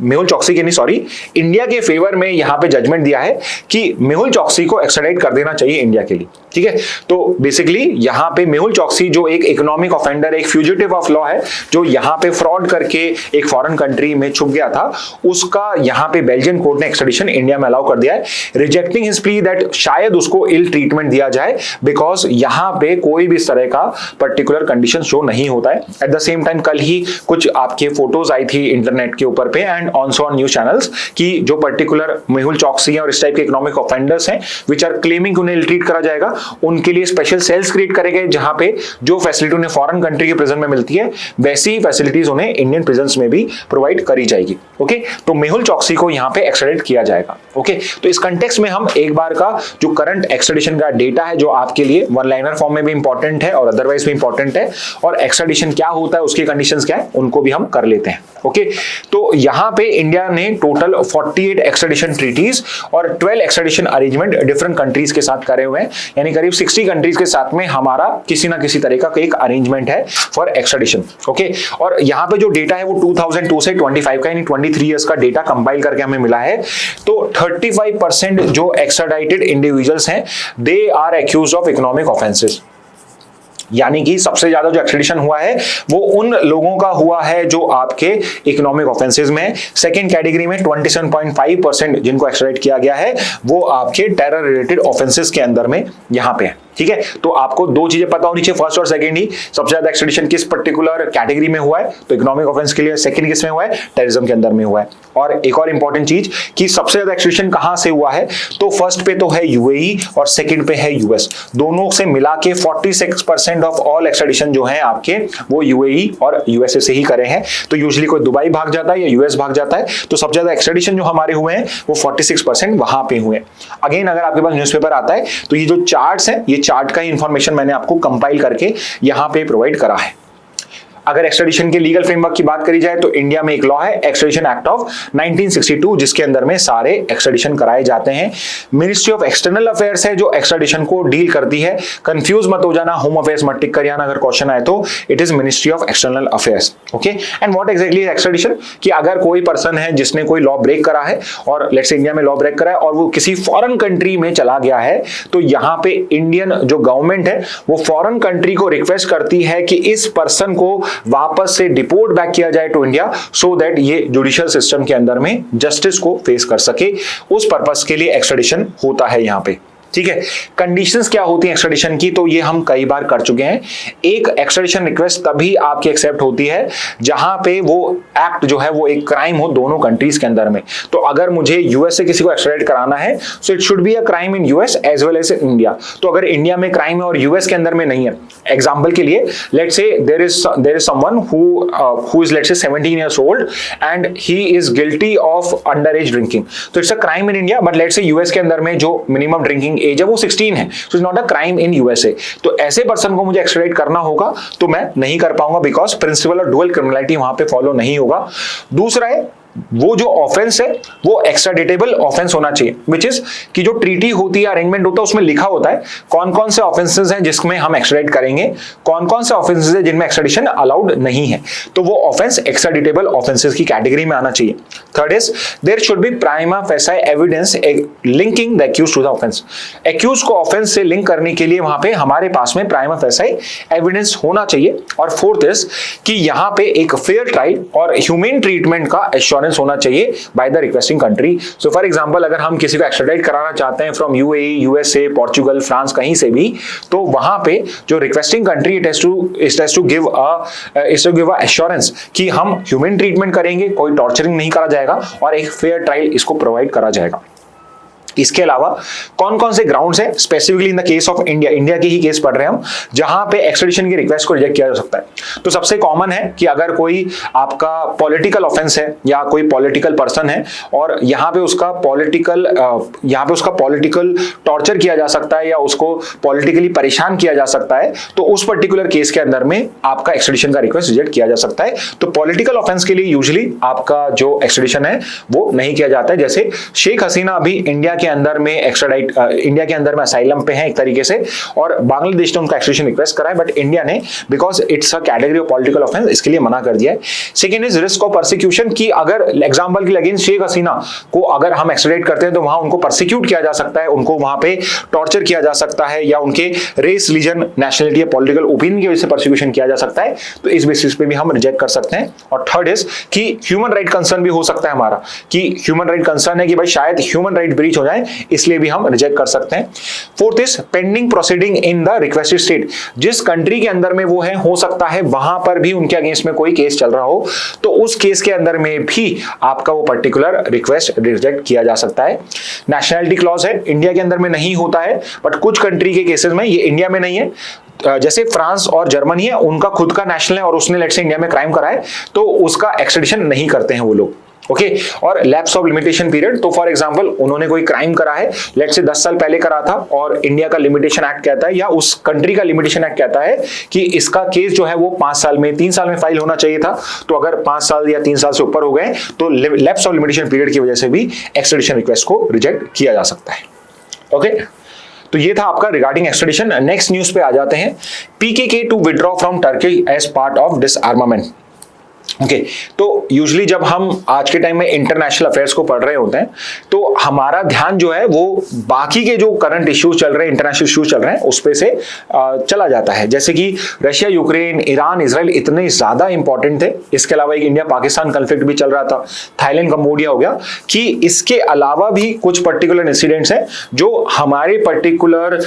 मेहुल चोकसी के नहीं सॉरी, इंडिया के फेवर में यहाँ पे जजमेंट दिया है कि मेहुल चोकसी को एक्स्ट्राडाइट कर देना चाहिए इंडिया के लिए। ठीक है, तो बेसिकली यहां पे मेहुल चोकसी जो एक इकोनॉमिक ऑफेंडर, एक फ्यूजिटिव ऑफ लॉ है, जो यहां पे फ्रॉड करके एक फॉरेन कंट्री में छुप गया था, उसका यहां पे बेल्जियन कोर्ट ने एक्स्ट्रेडिशन इंडिया में अलाउ कर दिया है, रिजेक्टिंग हिज प्ली दैट शायद उसको इल ट्रीटमेंट दिया जाए बिकॉज यहां पे कोई भी इस तरह का पर्टिकुलर कंडीशन शो नहीं होता है। एट द सेम टाइम कल ही कुछ आपके फोटोज आई थी इंटरनेट के ऊपर पे and also on news channels कि जो पर्टिकुलर मेहुल चोकसी है और इस टाइप के इकोनॉमिक ऑफेंडर्स हैं विच आर क्लेमिंग उन्हें इल ट्रीट करा जाएगा, उनके लिए स्पेशल सेल्स क्रिएट करे गए जहां पे जो फैसिलिटी उन्हें फॉरेन कंट्री के प्रिजन में मिलती है वैसी फैसिलिटीज उन्हें इंडियन प्रिजन्स में भी प्रोवाइड करी जाएगी। ओके तो मेहुल चोकसी को यहां पे एक्स्ट्राडिट किया जाएगा। ओके तो इस कंटेक्स्ट में हम एक बार का जो करंट एक्स्ट्राडिशन का डेटा है जो आपके लिए वन लाइनर फॉर्म में भी इंपॉर्टेंट है और अदरवाइज भी इंपॉर्टेंट है, और एक्स्ट्राडिशन क्या होता है, उसकी कंडीशंस क्या है, उनको भी हम कर लेते हैं। ओके तो यहां पे इंडिया ने टोटल 48 एक्स्ट्राडिशन ट्रीटीज और 12 एक्स्ट्राडिशन अरेंजमेंट डिफरेंट कंट्रीज के साथ करे हुए हैं, यानी करीब 60 कंट्रीज के साथ में हमारा किसी ना किसी तरह का एक अरेंजमेंट है फॉर एक्स्ट्राडिशन। ओके और यहां पे जो डेटा है वो 2002 से 25 का यानी 23 इयर्स का डेटा कंपाइल करके हमें मिला है। तो 35% जो एक्स्ट्राडाइटेड इंडिविजुअल्स हैं they are accused of economic offences, यानी कि सबसे ज्यादा जो एक्स्ट्रेडिशन हुआ है वो उन लोगों का हुआ है जो आपके इकोनॉमिक ऑफेंसेस में। सेकंड कैटेगरी में 27.5% जिनको एक्स्ट्रेडिट किया गया है वो आपके टेरर रिलेटेड ऑफेंसेस के अंदर में यहां पे है। ठीक है, तो आपको दो चीजें पता होनी चाहिए, फर्स्ट और सेकंड ही, सबसे ज्यादा एक्सट्रेडिशन किस पर्टिकुलर कैटेगरी में हुआ है, तो इकोनॉमिक ऑफेंस के लिए, सेकंड किस में हुआ है, टेररिज्म के अंदर में हुआ है। और एक और इंपॉर्टेंट चीज कि सबसे ज्यादा एक्सट्रेडिशन कहां से हुआ है, तो फर्स्ट पे तो है यूएई और सेकंड पे है यूएस, दोनों से मिला के 46% ऑफ ऑल एक्सट्रेडिशन जो है आपके वो यूएई और यूएसए से ही करे हैं। तो यूजुअली कोई दुबई भाग जाता है या यूएस भाग जाता है, तो सबसे ज्यादा एक्सट्रेडिशन जो हमारे हुए हैं वो 46% वहां पे हुए। अगेन अगर आपके पास न्यूज़पेपर आता है तो ये जो चार्ट्स हैं, ये चार्ट का ही इंफॉर्मेशन मैंने आपको कंपाइल करके यहां पे प्रोवाइड करा है। अगर एक्सट्रेडिशन के लीगल फ्रेमवर्क की बात करी जाए तो इंडिया में एक लॉ है एक्सट्रेडिशन एक्ट ऑफ 1962, जिसके अंदर में सारे एक्सट्रेडिशन कराए जाते हैं। मिनिस्ट्री ऑफ एक्सटर्नल अफेयर्स है जो एक्सट्रेडिशन को डील करती है, कंफ्यूज मत हो जाना, होम अफेयर्स मत टिक कर जाना अगर क्वेश्चन आए तो, it is ministry of external affairs. Okay, and what exactly is extradition, कि अगर कोई पर्सन है जिसने कोई लॉ ब्रेक करा है और लेट्स से इंडिया में लॉ ब्रेक करा है और वो किसी फॉरेन कंट्री में चला गया है, तो यहां पे इंडियन जो गवर्नमेंट है वो फॉरेन कंट्री को रिक्वेस्ट करती है कि इस पर्सन को वापस से डिपोर्ट बैक किया जाए टू इंडिया, सो दैट ये जुडिशियल सिस्टम के अंदर में जस्टिस को फेस कर सके। उस पर्पस के लिए एक्सट्रेडिशन होता है यहां पे। ठीक है, कंडीशंस क्या होती हैं एक्सट्रेडिशन की, तो ये हम कई बार कर चुके हैं। एक एक्सट्रेडिशन रिक्वेस्ट तभी आपकी एक्सेप्ट होती है जहां पे वो एक्ट जो है वो एक क्राइम हो दोनों कंट्रीज के अंदर में। तो अगर मुझे यूएस से किसी को एक्सट्रेडिट कराना है, so it should be a crime in US as well as in India. तो अगर इंडिया में क्राइम है और यूएस के अंदर में नहीं है, एग्जांपल के लिए let's say there is someone who is let's say 17 years old and he is guilty of under age drinking, तो it's a crime in India, but let's say US के अंदर में जो मिनिमम ड्रिंकिंग एज है वो 16 है, so it's not a crime in USA. तो ऐसे पर्सन को मुझे एक्सट्रेडिट करना होगा तो मैं नहीं कर पाऊंगा, because principle of dual criminality वहां पे फॉलो नहीं होगा। दूसरा है वो जो ऑफेंस है वो एक्स्ट्राडिटेबल ऑफेंस होना चाहिए, विच इज कि जो ट्रीटी होती है, अरेंजमेंट होता है, उसमें लिखा होता है कौन कौन से ऑफेंसेस हैं जिसमें हम एक्स्ट्राडिट करेंगे, कौन कौन से ऑफेंसेस हैं जिनमें एक्स्ट्राडिशन अलाउड नहीं है, तो वो ऑफेंस एक्स्ट्राडिटेबल ऑफेंसेस की कैटेगरी में आना चाहिए। Third is there should be prima facie evidence linking the accused to the offence. Accused को ऑफेंस से लिंक करने के लिए वहां पे हमारे पास में प्राइमा फेसाई एविडेंस होना चाहिए। और फोर्थ इज कि यहां पे एक फेयर ट्रायल और ह्यूमन ट्रीटमेंट का एश्योरेंस होना चाहिए by the requesting country. So for example अगर हम किसी को एक्स्ट्राडिट कराना चाहते हैं from UAE, USA, Portugal, France, कहीं से भी, तो वहां पे जो requesting country it has to give a assurance कि हम ह्यूमन ट्रीटमेंट करेंगे, कोई टॉर्चरिंग नहीं करा जाएगा और एक फेयर ट्रायल इसको प्रोवाइड करा जाएगा। इसके अलावा कौन कौन से ग्राउंड्स हैं specifically in the case of India, India की ही केस पढ़ रहे हैं हम, जहां पे एक्सट्रेडिशन की रिक्वेस्ट को रिजेक्ट किया जा सकता है। तो सबसे कॉमन है कि अगर कोई आपका पॉलिटिकल ऑफेंस है या कोई पॉलिटिकल पर्सन है और यहां पे उसका पॉलिटिकल टॉर्चर किया जा सकता है या उसको पॉलिटिकली परेशान किया जा सकता है, तो उस पर्टिकुलर केस के अंदर में आपका एक्सट्रेडिशन का रिक्वेस्ट रिजेक्ट किया जा सकता है। तो पॉलिटिकल ऑफेंस के लिए यूजुअली आपका जो एक्सट्रेडिशन है वो नहीं किया जाता है। जैसे शेख हसीना अभी इंडिया के अंदर में एक्स्ट्राडाइट इंडिया के अंदर में असाइलम पे है एक तरीके से, और बांग्लादेश ने उनका एक्सट्रेडिशन रिक्वेस्ट करा है, बट इंडिया ने because it's a category of political offence इसके लिए मना कर दिया है। Second is risk of persecution, कि अगर एग्जांपल के लिए अगेंस्ट शेख हसीना को अगर हम एक्स्ट्राडाइट करते हैं तो वहां उनको परसिक्यूट किया जा सकता है, उनको वहां पे टॉर्चर किया जा सकता है या उनके रेस, रिलीजन, नेशनलिटी या पॉलिटिकल ओपिनियन की वजह से परसिक्यूशन किया जा सकता है, तो इस बेसिस पे भी हम रिजेक्ट कर सकते हैं। और थर्ड इज कि ह्यूमन राइट कंसर्न भी हो सकता है हमारा, कि ह्यूमन राइट कंसर्न है कि भाई शायद ह्यूमन राइट ब्रीच हो जाए, इसलिए भी हम रिजेक्ट कर सकते हैं। Fourth is pending proceeding in the requested state, जिस कंट्री के अंदर में वो है, हो सकता है वहां पर भी उनके अगेंस्ट में कोई केस चल रहा हो, तो उस केस के अंदर में भी आपका वो पर्टिकुलर रिक्वेस्ट रिजेक्ट किया जा सकता है। नेशनलिटी क्लॉज है, इंडिया के अंदर में नहीं होता है, बट कुछ कंट्री के केसेस में, ये इंडिया में नहीं है, जैसे फ्रांस और जर्मनी है, उनका खुद का नेशनल है और उसने लेट्स से इंडिया में क्राइम करा है, तो उसका एक्सट्रेडिशन नहीं करते हैं वो लोग। ओके, और लैप्स ऑफ लिमिटेशन पीरियड, तो फॉर एग्जांपल उन्होंने कोई क्राइम करा है, लेट्स से 10 साल पहले करा था, और इंडिया का लिमिटेशन एक्ट कहता है या उस कंट्री का लिमिटेशन एक्ट कहता है कि इसका केस जो है वो 5 साल में, 3 साल में फाइल होना चाहिए था, तो अगर 5 साल या 3 साल से ऊपर हो गए तो लैप्स ऑफ लिमिटेशन पीरियड की वजह से भी एक्सट्रेडिशन रिक्वेस्ट को रिजेक्ट किया जा सकता है। ओके, तो ये था आपका रिगार्डिंग एक्सट्रेडिशन। नेक्स्ट न्यूज पे आ जाते हैं। PKK to withdraw from Turkey as part of disarmament. Okay तो यूजुअली जब हम आज के टाइम में इंटरनेशनल अफेयर्स को पढ़ रहे होते हैं तो हमारा ध्यान जो है वो बाकी के जो करंट इश्यूज चल रहे हैं, इंटरनेशनल इश्यूज चल रहे हैं, उस पे से चला जाता है। जैसे कि रशिया, यूक्रेन, ईरान, इजराइल इतने ज्यादा इंपॉर्टेंट थे। इसके अलावा एक इंडिया पाकिस्तान कॉन्फ्लिक्ट भी चल रहा था, थाईलैंड, कंबोडिया हो गया, कि इसके अलावा भी कुछ पर्टिकुलर इंसिडेंट्स हैं जो हमारी पर्टिकुलर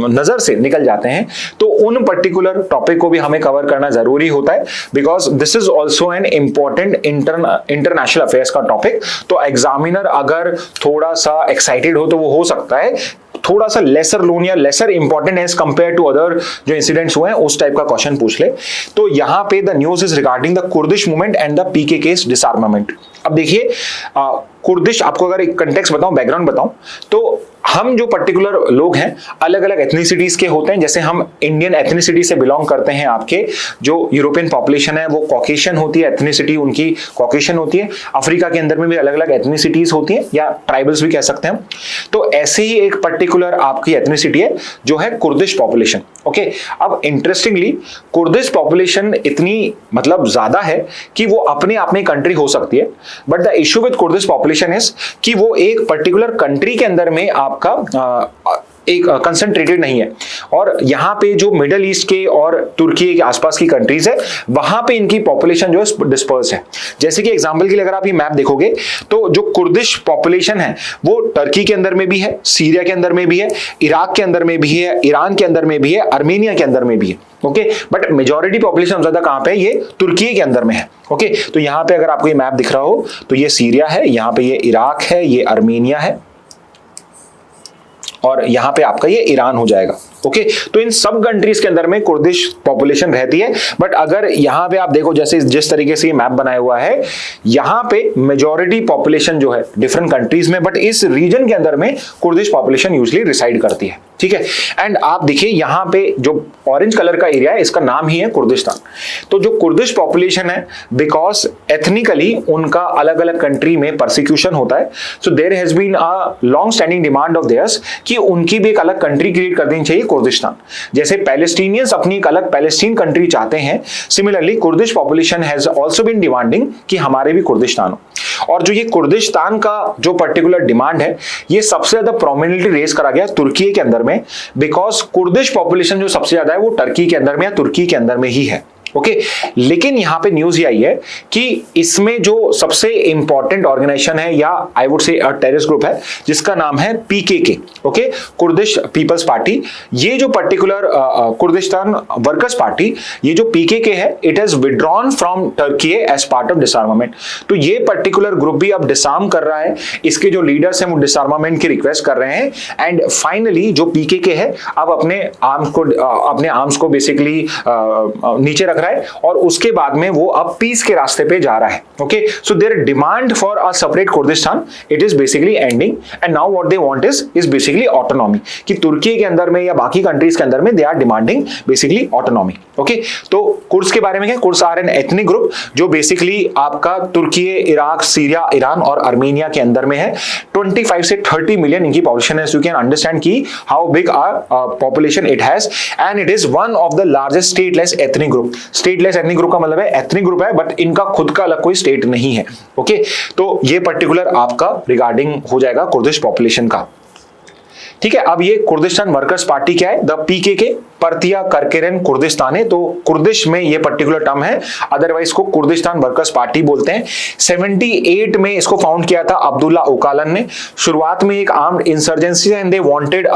नजर से निकल जाते हैं। तो उन पर्टिकुलर टॉपिक को भी हमें कवर करना जरूरी होता है, because this is also an important international affairs का टॉपिक। तो एग्जामिनर अगर थोड़ा सा एक्साइटेड हो तो वो हो सकता है थोड़ा सा लेसर लोन या lesser important as compared to other जो इंसिडेंट्स हुए हैं उस टाइप का क्वेश्चन पूछ ले। तो यहां पे the news is regarding the Kurdish movement and the PKK's disarmament. अब देखिए कुर्दिश, आपको अगर एक कंटेक्स्ट बताऊं, बैकग्राउंड बताऊं, तो हम जो पर्टिकुलर लोग हैं अलग अलग एथनिसिटीज के होते हैं। जैसे हम इंडियन एथनिसिटी से बिलोंग करते हैं, आपके जो यूरोपियन पॉपुलेशन है वो कॉकेशियन होती है, एथनिसिटी उनकी कॉकेशियन होती है। अफ्रीका के अंदर में भी अलग अलग एथनिसिटीज होती हैं या ट्राइबल्स भी कह सकते हैं। तो ऐसे ही एक पर्टिकुलर आपकी एथनिसिटी है जो है कुर्दिश पॉपुलेशन। ओके, अब इंटरेस्टिंगली कुर्दिश पॉपुलेशन इतनी मतलब ज्यादा है कि वो अपने आप में कंट्री हो सकती है, but the issue with Kurdish population is कि वो एक पर्टिकुलर कंट्री के अंदर में आपका एक कंसंट्रेटेड नहीं है। और यहाँ पे जो मिडल ईस्ट के और तुर्की के आसपास की कंट्रीज है वहां पे इनकी पॉपुलेशन जो है डिस्पर्स है। जैसे कि एग्जांपल के लिए अगर आप ये मैप देखोगे तो जो कुर्दिश पॉपुलेशन है वो टर्की के अंदर में भी है, सीरिया के अंदर में भी है, इराक के अंदर में भी है, ईरान के अंदर में भी है, आर्मेनिया के अंदर में भी है। ओके, बट मेजॉरिटी पॉपुलेशन ज्यादा कहां पे है? ये तुर्की के अंदर में है। ओके, तो यहां पे अगर आपको ये मैप दिख रहा हो तो ये सीरिया है, यहां पे ये इराक है, ये आर्मेनिया है और यहां पे आपका ये ईरान हो जाएगा। ओके, तो इन सब कंट्रीज के अंदर में कुर्दिश पॉपुलेशन रहती है। बट अगर यहां पे आप देखो जैसे जिस तरीके से ये मैप बनाया हुआ है, यहां पे मेजॉरिटी पॉपुलेशन जो है डिफरेंट कंट्रीज में, बट इस रीजन के अंदर में कुर्दिश पॉपुलेशन यूजुअली रिसाइड करती है। ठीक है, एंड आप देखिए यहां पे जो ऑरेंज कलर का एरिया है इसका नाम ही है कुर्दिस्तान। तो जो कुर्दिश पॉपुलेशन है, बिकॉज एथनिकली उनका अलग अलग कंट्री में परसिक्यूशन होता है, so there has been a long standing demand of theirs कि उनकी भी एक अलग कंट्री क्रिएट कर देनी चाहिए कुर्दिस्तान। जैसे पैलेस्टीनियंस अपनी एक अलग पैलेस्टीन कंट्री चाहते हैं, similarly Kurdish population has also been demanding कि हमारे भी कुर्दिस्तान हो। और जो ये कुर्दिस्तान का जो पर्टिकुलर डिमांड है ये सबसे ज्यादा प्रोमिनेंटली रेज करा गया तुर्की के अंदर में, बिकॉज कुर्दिश पॉपुलेशन जो सबसे ज्यादा है वो टर्की के अंदर में या तुर्की के अंदर में ही है। ओके, लेकिन यहां पे न्यूज ये आई है कि इसमें जो सबसे इंपॉर्टेंट ऑर्गेनाइजेशन है या I would say terrorist group है जिसका नाम है PKK, okay, Kurdish people's party. ये जो पर्टिकुलर कुर्दिस्तान वर्कर्स पार्टी, ये जो पीकेके है, it has withdrawn from Turkey as part of disarmament. तो ये पर्टिकुलर ग्रुप भी अब डिसआर्म कर रहा है, इसके जो लीडर्स हैं वो डिसआर्मामेंट की रिक्वेस्ट कर रहे हैं। एंड फाइनली जो पीकेके है अब अपने आर्म्स को बेसिकली नीचे रख रहा है और उसके बाद में वो अब पीस के रास्ते पे जा रहा है। Okay, so their demand for a separate Kurdistan it is basically ending and now what they want is basically autonomy, कि तुर्की के अंदर में या बाकी कंट्रीज के अंदर में they are demanding basically autonomy. Okay, तो कुर्स के बारे में क्या, Kurds are an ethnic group जो बेसिकली आपका तुर्की, इराक, सीरिया, ईरान और आर्मेनिया के अंदर में है। 25 से 30 मिलियन इनकी पॉपुलेशन है। यू कैन अंडरस्टैंड की how big are population it has and it is one of the largest stateless ethnic group. Stateless ethnic group का मतलब है एथनिक ग्रुप है बट इनका खुद का अलग कोई स्टेट नहीं है। ओके, तो ये पर्टिकुलर आपका रिगार्डिंग हो जाएगा कुर्दिश पॉपुलेशन का। ठीक है, अब ये कुर्दिस्तान वर्कर्स पार्टी क्या है? द पीकेके, पर्तिया करकेरेन कुर्दिस्तान है। तो कुर्दिश में ये पर्टिकुलर टर्म है, अदरवाइज को कुर्दिस्तान वर्कर्स पार्टी बोलते हैं। 78 में इसको फाउंड किया था अब्दुल्ला ओकालन ने। शुरुआत में एक armed insurgency and they wanted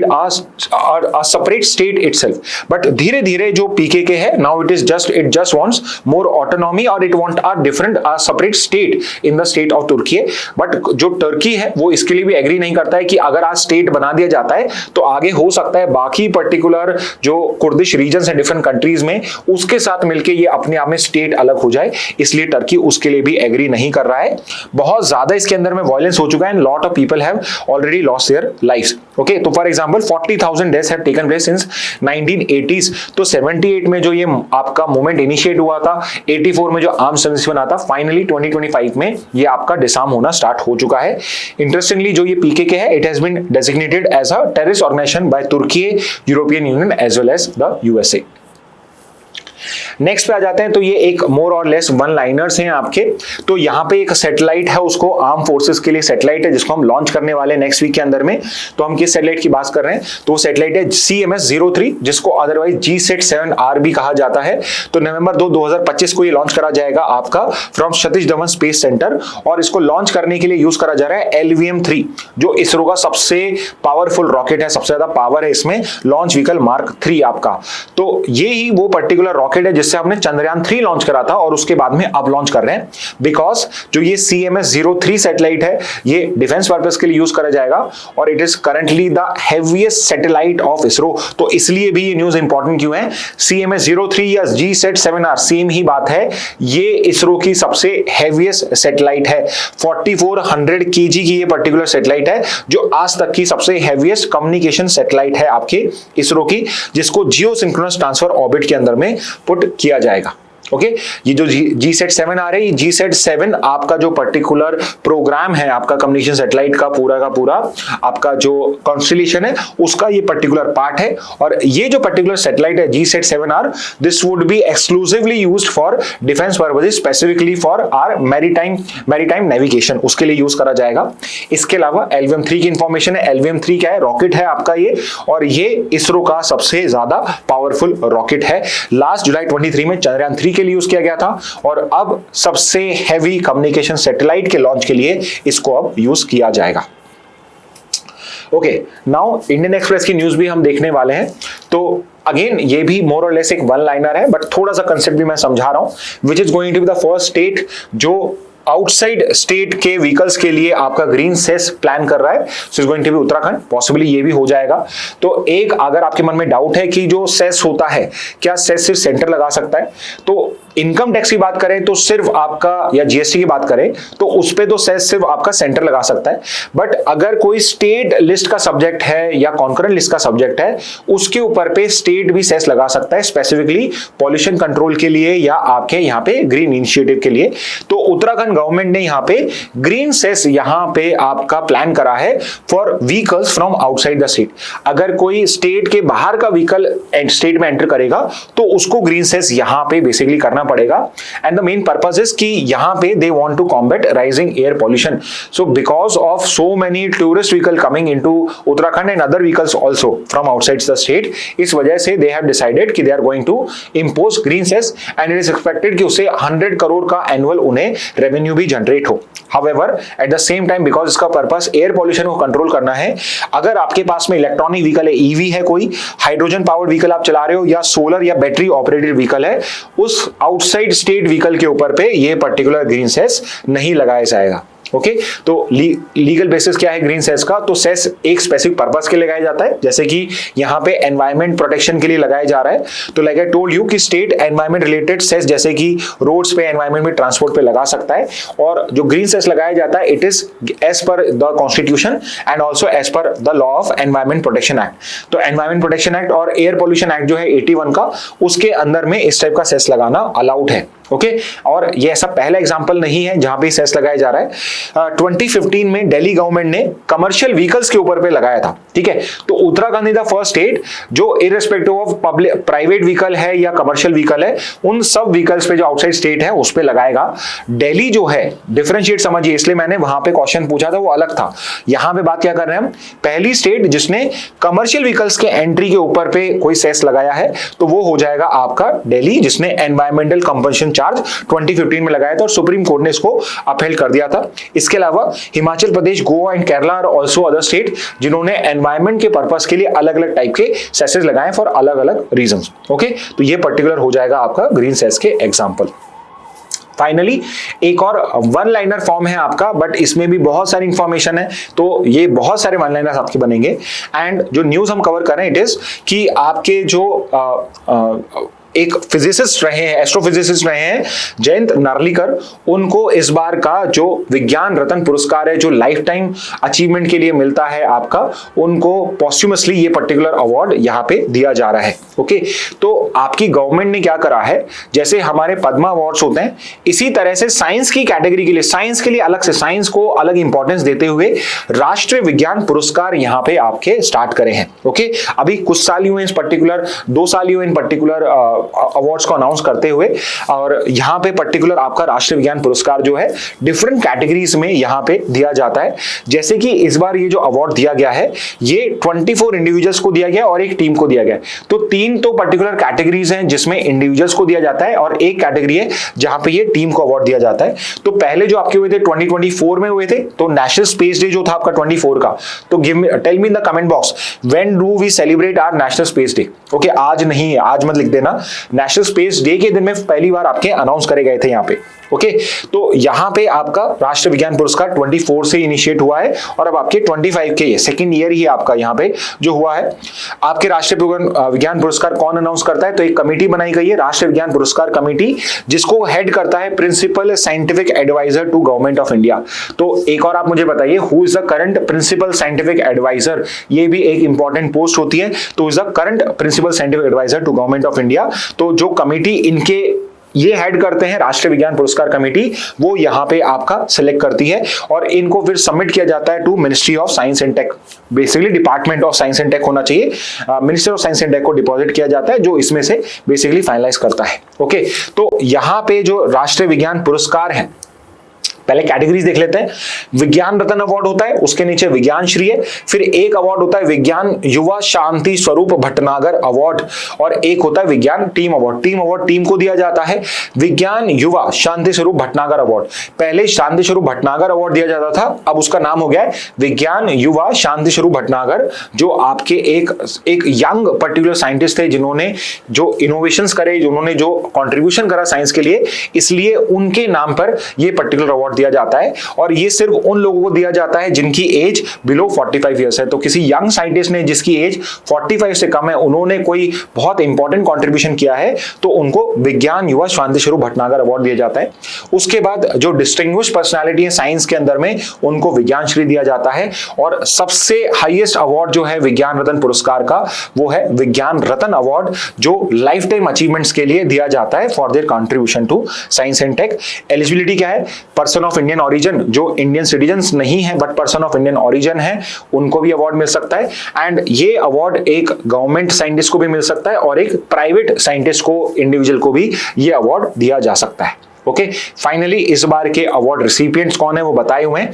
a separate state itself, but धीरे धीरे जो पीकेके है now it just wants more autonomy और it want a different separate state in the state of Turkey. But जो टर्की है वो इसके लिए भी एग्री नहीं करता है कि अगर आज स्टेट बना दिया जाता है तो आगे हो सकता है बाकी पर्टिकुलर जो कुर्दिश रीजन्स हैं डिफरेंट कंट्रीज में उसके साथ मिलके ये अपने आप में स्टेट अलग हो जाए, इसलिए टर्की उसके लिए भी एग्री नहीं कर रहा है। बहुत ज्यादा इसके अंदर में वायलेंस हो चुका है and lot of people have already lost their lives. Okay, तो for example 40,000 deaths have taken place since 1980s। तो 78 में जो ये आपका मूवमेंट इनिशिएट हुआ था, 84 में जो आर्म्ड सर्विस बना था, फाइनली 2025 में ये आपका डिसआर्म होना स्टार्ट हो चुका है। इंटरेस्टिंगली जो ये पीकेके है it has been designated as a terrorist organization by Turkey, European Union as well as the USA. Next पे आ जाते हैं, तो ये एक मोर और लेस वन लाइनर्स हैं आपके। तो यहाँ पे एक सैटेलाइट है, उसको आर्म फोर्सेस के लिए सैटेलाइट है जिसको हम लॉन्च करने वाले नेक्स्ट वीक के अंदर में। तो हम किस सैटेलाइट की बात कर रहे हैं, तो वो सैटेलाइट है CMS-03 जिसको अदरवाइज GSAT-7R भी कहा जाता है। तो नवंबर 2, 2025 को ये लॉन्च करा जाएगा आपका from Satish Dhawan space centre, और इसको लॉन्च करने के लिए यूज करा जा रहा है LVM-3 जो इसरो का सबसे पावरफुल रॉकेट है, सबसे ज्यादा पावर है इसमें, लॉन्च व्हीकल Mark 3 आपका। तो ये ही वो पर्टिकुलर रॉकेट है जिससे हमने चंद्रयान-3 लॉन्च करा था और उसके बाद में अब लॉन्च कर रहे हैं, बिकॉज जो ये CMS-03 सैटेलाइट है ये डिफेंस पर्पस के लिए यूज करा जाएगा और it is currently the heaviest satellite of ISRO. तो इसलिए भी ये न्यूज इंपॉर्टेंट क्यों है, CMS-03 या GSAT-7R सेम ही बात है, ये इसरो की सबसे हेवीएस्ट सैटेलाइट है। 4400 kg की ये पर्टिकुलर सैटेलाइट है जो आज तक की सबसे हेवीएस्ट कम्युनिकेशन सैटेलाइट है आपके इसरो की, जिसको जियो सिंक्रोनस ट्रांसफर ऑर्बिट के अंदर में पुट किया जाएगा। ओके ये जो GSAT-7R है, ये GSAT-7 आपका जो पर्टिकुलर प्रोग्राम है आपका कम्युनिकेशन सैटेलाइट का पूरा आपका जो कॉन्स्टेलेशन है उसका ये पर्टिकुलर पार्ट है। और ये जो पर्टिकुलर सैटेलाइट है GSAT-7R, this would be exclusively used for defence purposes, specifically for our maritime navigation, उसके लिए यूज करा जाएगा। इसके अलावा LVM-3 की इंफॉर्मेशन है। LVM-3 क्या है, रॉकेट है आपका ये, और ये इसरो का सबसे ज्यादा पावरफुल रॉकेट है। लास्ट जुलाई 23 में चंद्रयान-3 के लिए यूज किया गया था और अब सबसे हेवी कम्युनिकेशन सैटेलाइट के लॉन्च के लिए इसको अब यूज किया जाएगा। ओके नाउ इंडियन एक्सप्रेस की न्यूज भी हम देखने वाले हैं। तो अगेन ये भी मोर और लेस एक वन लाइनर है, बट थोड़ा सा कंसेप्ट भी मैं समझा रहा हूं, which is going to be the first state जो आउटसाइड स्टेट के व्हीकल्स के लिए आपका ग्रीन सेस प्लान कर रहा है। So is going to be Uttarakhand, possibly ये भी हो जाएगा। तो एक अगर आपके मन में डाउट है कि जो सेस होता है क्या सेस सिर्फ सेंटर लगा सकता है, तो इनकम टैक्स की बात करें तो सिर्फ आपका, या GST की बात करें तो उस पे तो सेस सिर्फ आपका सेंटर लगा सकता है। बट अगर कोई स्टेट लिस्ट का सब्जेक्ट है या कॉन्करेंट लिस्ट का सब्जेक्ट है, उसके ऊपर पे स्टेट भी सेस लगा सकता है, स्पेसिफिकली पॉल्यूशन कंट्रोल के लिए या आपके यहाँ पे ग्रीन इनिशिएटिव के लिए। तो उत्तराखंड गवर्नमेंट ने यहाँ पे ग्रीन सेस यहाँ पे आपका प्लान करा है for vehicles from outside the state. अगर कोई स्टेट के बाहर का व्हीकल स्टेट में एंटर करेगा तो उसको ग्रीन सेस यहाँ पे बेसिकली करना पड़ेगा। And the main purpose is कि यहाँ पे they want to combat rising air pollution. So because of so many tourist vehicle coming into Uttarakhand and other vehicles also from outside the state, इस वजह से दे हैव डिसाइडेड कि they are going to impose green cess and it is expected कि उससे 100 करोड़ का annual उन्हें revenue भी generate हो। However, at the same time, because इसका पर्पस एयर पॉल्यूशन को कंट्रोल करना है, अगर आपके पास में इलेक्ट्रॉनिक व्हीकल है, EV है, कोई हाइड्रोजन पावर्ड व्हीकल आप चला रहे हो या सोलर या बैटरी ऑपरेटेड व्हीकल है, उस आउटसाइड स्टेट व्हीकल के ऊपर पे ये पर्टिकुलर ग्रीन सेस नहीं लगाया जाएगा। ओके तो लीगल बेसिस क्या है ग्रीन सेस का, तो सेस एक स्पेसिफिक पर्पस के लिए लगाया जाता है, जैसे कि यहाँ पे एनवायरमेंट प्रोटेक्शन के लिए लगाया जा रहा है। तो लाइक आई टोल्ड यू कि स्टेट एनवायरमेंट रिलेटेड सेस जैसे कि रोड्स पे, एनवायरमेंट में, ट्रांसपोर्ट पे लगा सकता है, और जो ग्रीन सेस लगाया जाता है it is as per the constitution and also as per the law of environment protection act. तो एनवायरमेंट प्रोटेक्शन एक्ट और एयर पॉल्यूशन एक्ट जो है 81 का, उसके अंदर में इस टाइप का सेस लगाना अलाउड है। ओके और ये ऐसा पहला एग्जांपल नहीं है जहां पे सेस लगाया जा रहा है। 2015 में दिल्ली गवर्नमेंट ने कमर्शियल व्हीकल्स के ऊपर पे लगाया था, ठीक है। तो Uttarakhand is the first state जो irrespective of public private vehicle है या कमर्शियल व्हीकल है, उन सब व्हीकल्स पे जो आउटसाइड स्टेट है उस पे लगाएगा। दिल्ली जो है, डिफरेंशिएट समझिए, इसलिए मैंने वहां पे क्वेश्चन पूछा था वो अलग था। यहां पे बात क्या कर रहे हैं हम, पहली स्टेट जिसने कमर्शियल व्हीकल्स के एंट्री के ऊपर पे कोई सेस लगाया है तो वो हो जाएगा आपका दिल्ली, जिसने एनवायरमेंटल कंपनसेशन चार्ज 2015 में लगाया था और सुप्रीम कोर्ट ने इसको अपहेल्ड कर दिया था। इसके अलावा हिमाचल प्रदेश, गोवा एंड केरला और आल्सो अदर स्टेट जिन्होंने एनवायरमेंट के पर्पस के लिए अलग अलग टाइप के सेसेस लगाए फॉर अलग अलग रीजंस। ओके तो ये पर्टिकुलर हो जाएगा आपका ग्रीन सेस के एग्जांपल। फाइनली एक और वन लाइनर फॉर्म है आपका, बट इसमें भी बहुत सारी इंफॉर्मेशन है, तो ये बहुत सारे वन लाइनर्स आपके बनेंगे। एंड जो न्यूज हम कवर कर रहे हैं इट इज कि आपके जो एक फिजिसिस्ट रहे हैं, एस्ट्रोफिजिसिस्ट रहे हैं जयंत नार्लिकर, उनको इस बार का जो विज्ञान रत्न पुरस्कार है जो लाइफ टाइम अचीवमेंट के लिए मिलता है आपका, उनको पॉस्ट्यूमसली ये पर्टिकुलर अवार्ड यहाँ पे दिया जा रहा है। ओके तो आपकी गवर्नमेंट ने क्या करा है, जैसे हमारे पद्मा अवार्ड्स होते हैं, इसी तरह से साइंस की कैटेगरी के लिए, साइंस के लिए अलग से, साइंस को अलग इंपॉर्टेंस देते हुए राष्ट्रीय विज्ञान पुरस्कार यहाँ पे आपके स्टार्ट करे हैं। ओके अभी कुछ साल हुए इन पर्टिकुलर, 2 साल हुए इन पर्टिकुलर अवार्ड्स को अनाउंस करते हुए, और यहाँ पे पर्टिकुलर आपका राष्ट्रीय विज्ञान पुरस्कार जो है डिफरेंट कैटेगरीज में यहाँ पे दिया जाता है। जैसे कि इस बार ये जो अवार्ड दिया गया है ये 24 इंडिविजुअल्स को दिया गया और एक टीम को दिया गया। तो 3 तो पर्टिकुलर कैटेगरीज हैं जिसमें इंडिविजुअल्स को दिया जाता है और एक कैटेगरी है जहां पे ये टीम को अवार्ड दिया जाता है। तो पहले जो आपके हुए थे 2024 में हुए थे, तो नेशनल स्पेस डे जो था आपका 24 का, तो tell me in the comment box when do we celebrate our national space day. Okay, आज नहीं है, आज मत लिख देना, नेशनल स्पेस डे के दिन में पहली बार आपके अनाउंस करे गए थे यहाँ पे। ओके, तो यहाँ पे आपका राष्ट्रीय विज्ञान पुरस्कार 24 से इनिशिएट हुआ है और अब आपके 25 के ये सेकंड ईयर ही आपका यहाँ पे जो हुआ है। आपके राष्ट्रीय विज्ञान पुरस्कार कौन अनाउंस करता है, तो एक कमेटी बनाई गई है राष्ट्रीय विज्ञान पुरस्कार कमेटी, जिसको हेड करता है principal scientific adviser to government of India. तो एक और आप मुझे बताइए, who is the current principal scientific adviser, ये भी एक इंपॉर्टेंट पोस्ट होती है। तो is the current principal scientific adviser to government of India. तो जो कमेटी इनके ये हेड करते हैं राष्ट्रीय विज्ञान पुरस्कार कमेटी, वो यहाँ पे आपका सिलेक्ट करती है और इनको फिर सबमिट किया जाता है to ministry of science and tech. Basically department of science and tech होना चाहिए, minister of science and tech को डिपॉजिट किया जाता है, जो इसमें से बेसिकली फाइनलाइज करता है। ओके, तो यहाँ पे जो राष्ट्रीय विज्ञान पुरस्कार है, पहले कैटेगरीज देख लेते हैं। विज्ञान रत्न अवार्ड होता है, उसके नीचे विज्ञान श्री है, फिर एक अवार्ड होता है विज्ञान युवा शांति स्वरूप भटनागर अवार्ड, और एक होता है विज्ञान team award. Team award team को दिया जाता है। विज्ञान युवा शांति स्वरूप भटनागर अवार्ड, पहले शांति स्वरूप भटनागर अवार्ड दिया जाता था, अब उसका नाम हो गया है विज्ञान युवा शांति स्वरूप भटनागर, जो आपके एक यंग पर्टिकुलर साइंटिस्ट थे जिन्होंने जो इनोवेशंस करे, जिन्होंने जो कॉन्ट्रीब्यूशन करा साइंस के लिए, इसलिए उनके नाम पर यह पर्टिकुलर अवार्ड दिया जाता है। और ये सिर्फ उन लोगों को दिया जाता है जिनकी एज बिलो 45 ईयर्स है। तो किसी यंग साइंटिस्ट ने जिसकी एज 45 से कम है, उन्होंने कोई बहुत इंपॉर्टेंट कंट्रीब्यूशन किया है, तो उनको विज्ञान युवा शांति स्वरूप भटनागर अवार्ड दिया जाता है। उसके बाद जो डिस्टिंग्विश्ड पर्सनालिटी है साइंस के अंदर में, उनको विज्ञान श्री दिया जाता है। और सबसे हाईएस्ट अवार्ड जो है विज्ञान रत्न पुरस्कार का, वो है विज्ञान रत्न अवार्ड, जो लाइफ टाइम अचीवमेंट्स के लिए दिया जाता है for their contribution to science and tech. Eligibility क्या है, पर्सन ऑफ इंडियन ओरिजिन, जो इंडियन सिटीजन्स नहीं है but person of Indian origin है, उनको भी अवार्ड मिल सकता है। एंड ये अवार्ड एक गवर्नमेंट साइंटिस्ट को भी मिल सकता है और एक प्राइवेट साइंटिस्ट को, इंडिविजुअल को भी ये अवार्ड दिया जा सकता है। ओके, फाइनली इस बार के अवार्ड रिसिपिएंट्स कौन है वो बताए हुए हैं।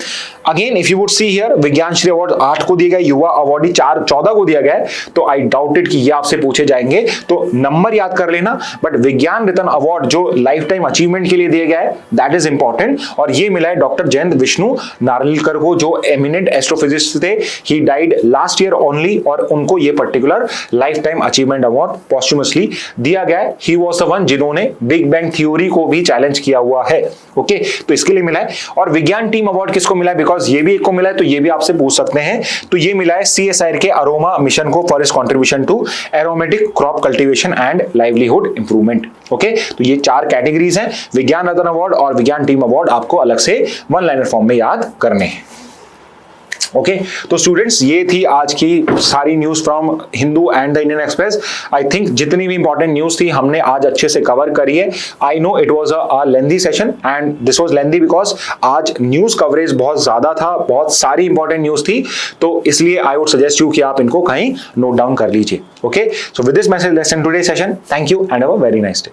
Again if you would see here, विज्ञान श्री अवार्ड 8 को दिया गया, युवा अवार्ड 14 को दिया गया है। तो आई डाउटेड कि ये आपसे पूछे जाएंगे, तो नंबर याद कर लेना। बट विज्ञान रत्न अवार्ड जो लाइफ टाइम अचीवमेंट के लिए दिया गया है, दैट इज इंपॉर्टेंट, और ये मिला है डॉक्टर जयंत विष्णु नार्लिकर को, जो एमिनेंट एस्ट्रोफिजिस्ट थे। He died last year only, और उनको ये particular lifetime achievement award posthumously दिया गया है। ही वाज द वन जिन्होंने बिग बैंग थ्योरी को भी चैलेंज किया हुआ है। ओके, तो इसके लिए मिला है। और विज्ञान टीम अवार्ड किसको मिला है, बिकॉज ये भी एक को मिला है, तो ये भी आपसे पूछ सकते हैं। तो ये मिला है CSIR के अरोमा मिशन को for its contribution to aromatic crop cultivation and livelihood improvement. Okay, तो ये 4 कैटेगरीज हैं, विज्ञान रत्न अवार्ड और विज्ञान टीम अवार्ड आपको अलग से वन लाइनर फॉर्म में याद करने हैं। ओके, तो स्टूडेंट्स ये थी आज की सारी news from Hindu and the Indian express. I think जितनी भी इंपॉर्टेंट न्यूज थी हमने आज अच्छे से कवर करी है। I know it was a lengthy session and this was lengthy because आज न्यूज कवरेज बहुत ज्यादा था, बहुत सारी इंपॉर्टेंट न्यूज थी, तो इसलिए आई वुड सजेस्ट यू कि आप इनको कहीं नोट डाउन कर लीजिए। Okay, so with this message let's end today session. Thank you and have a very nice day.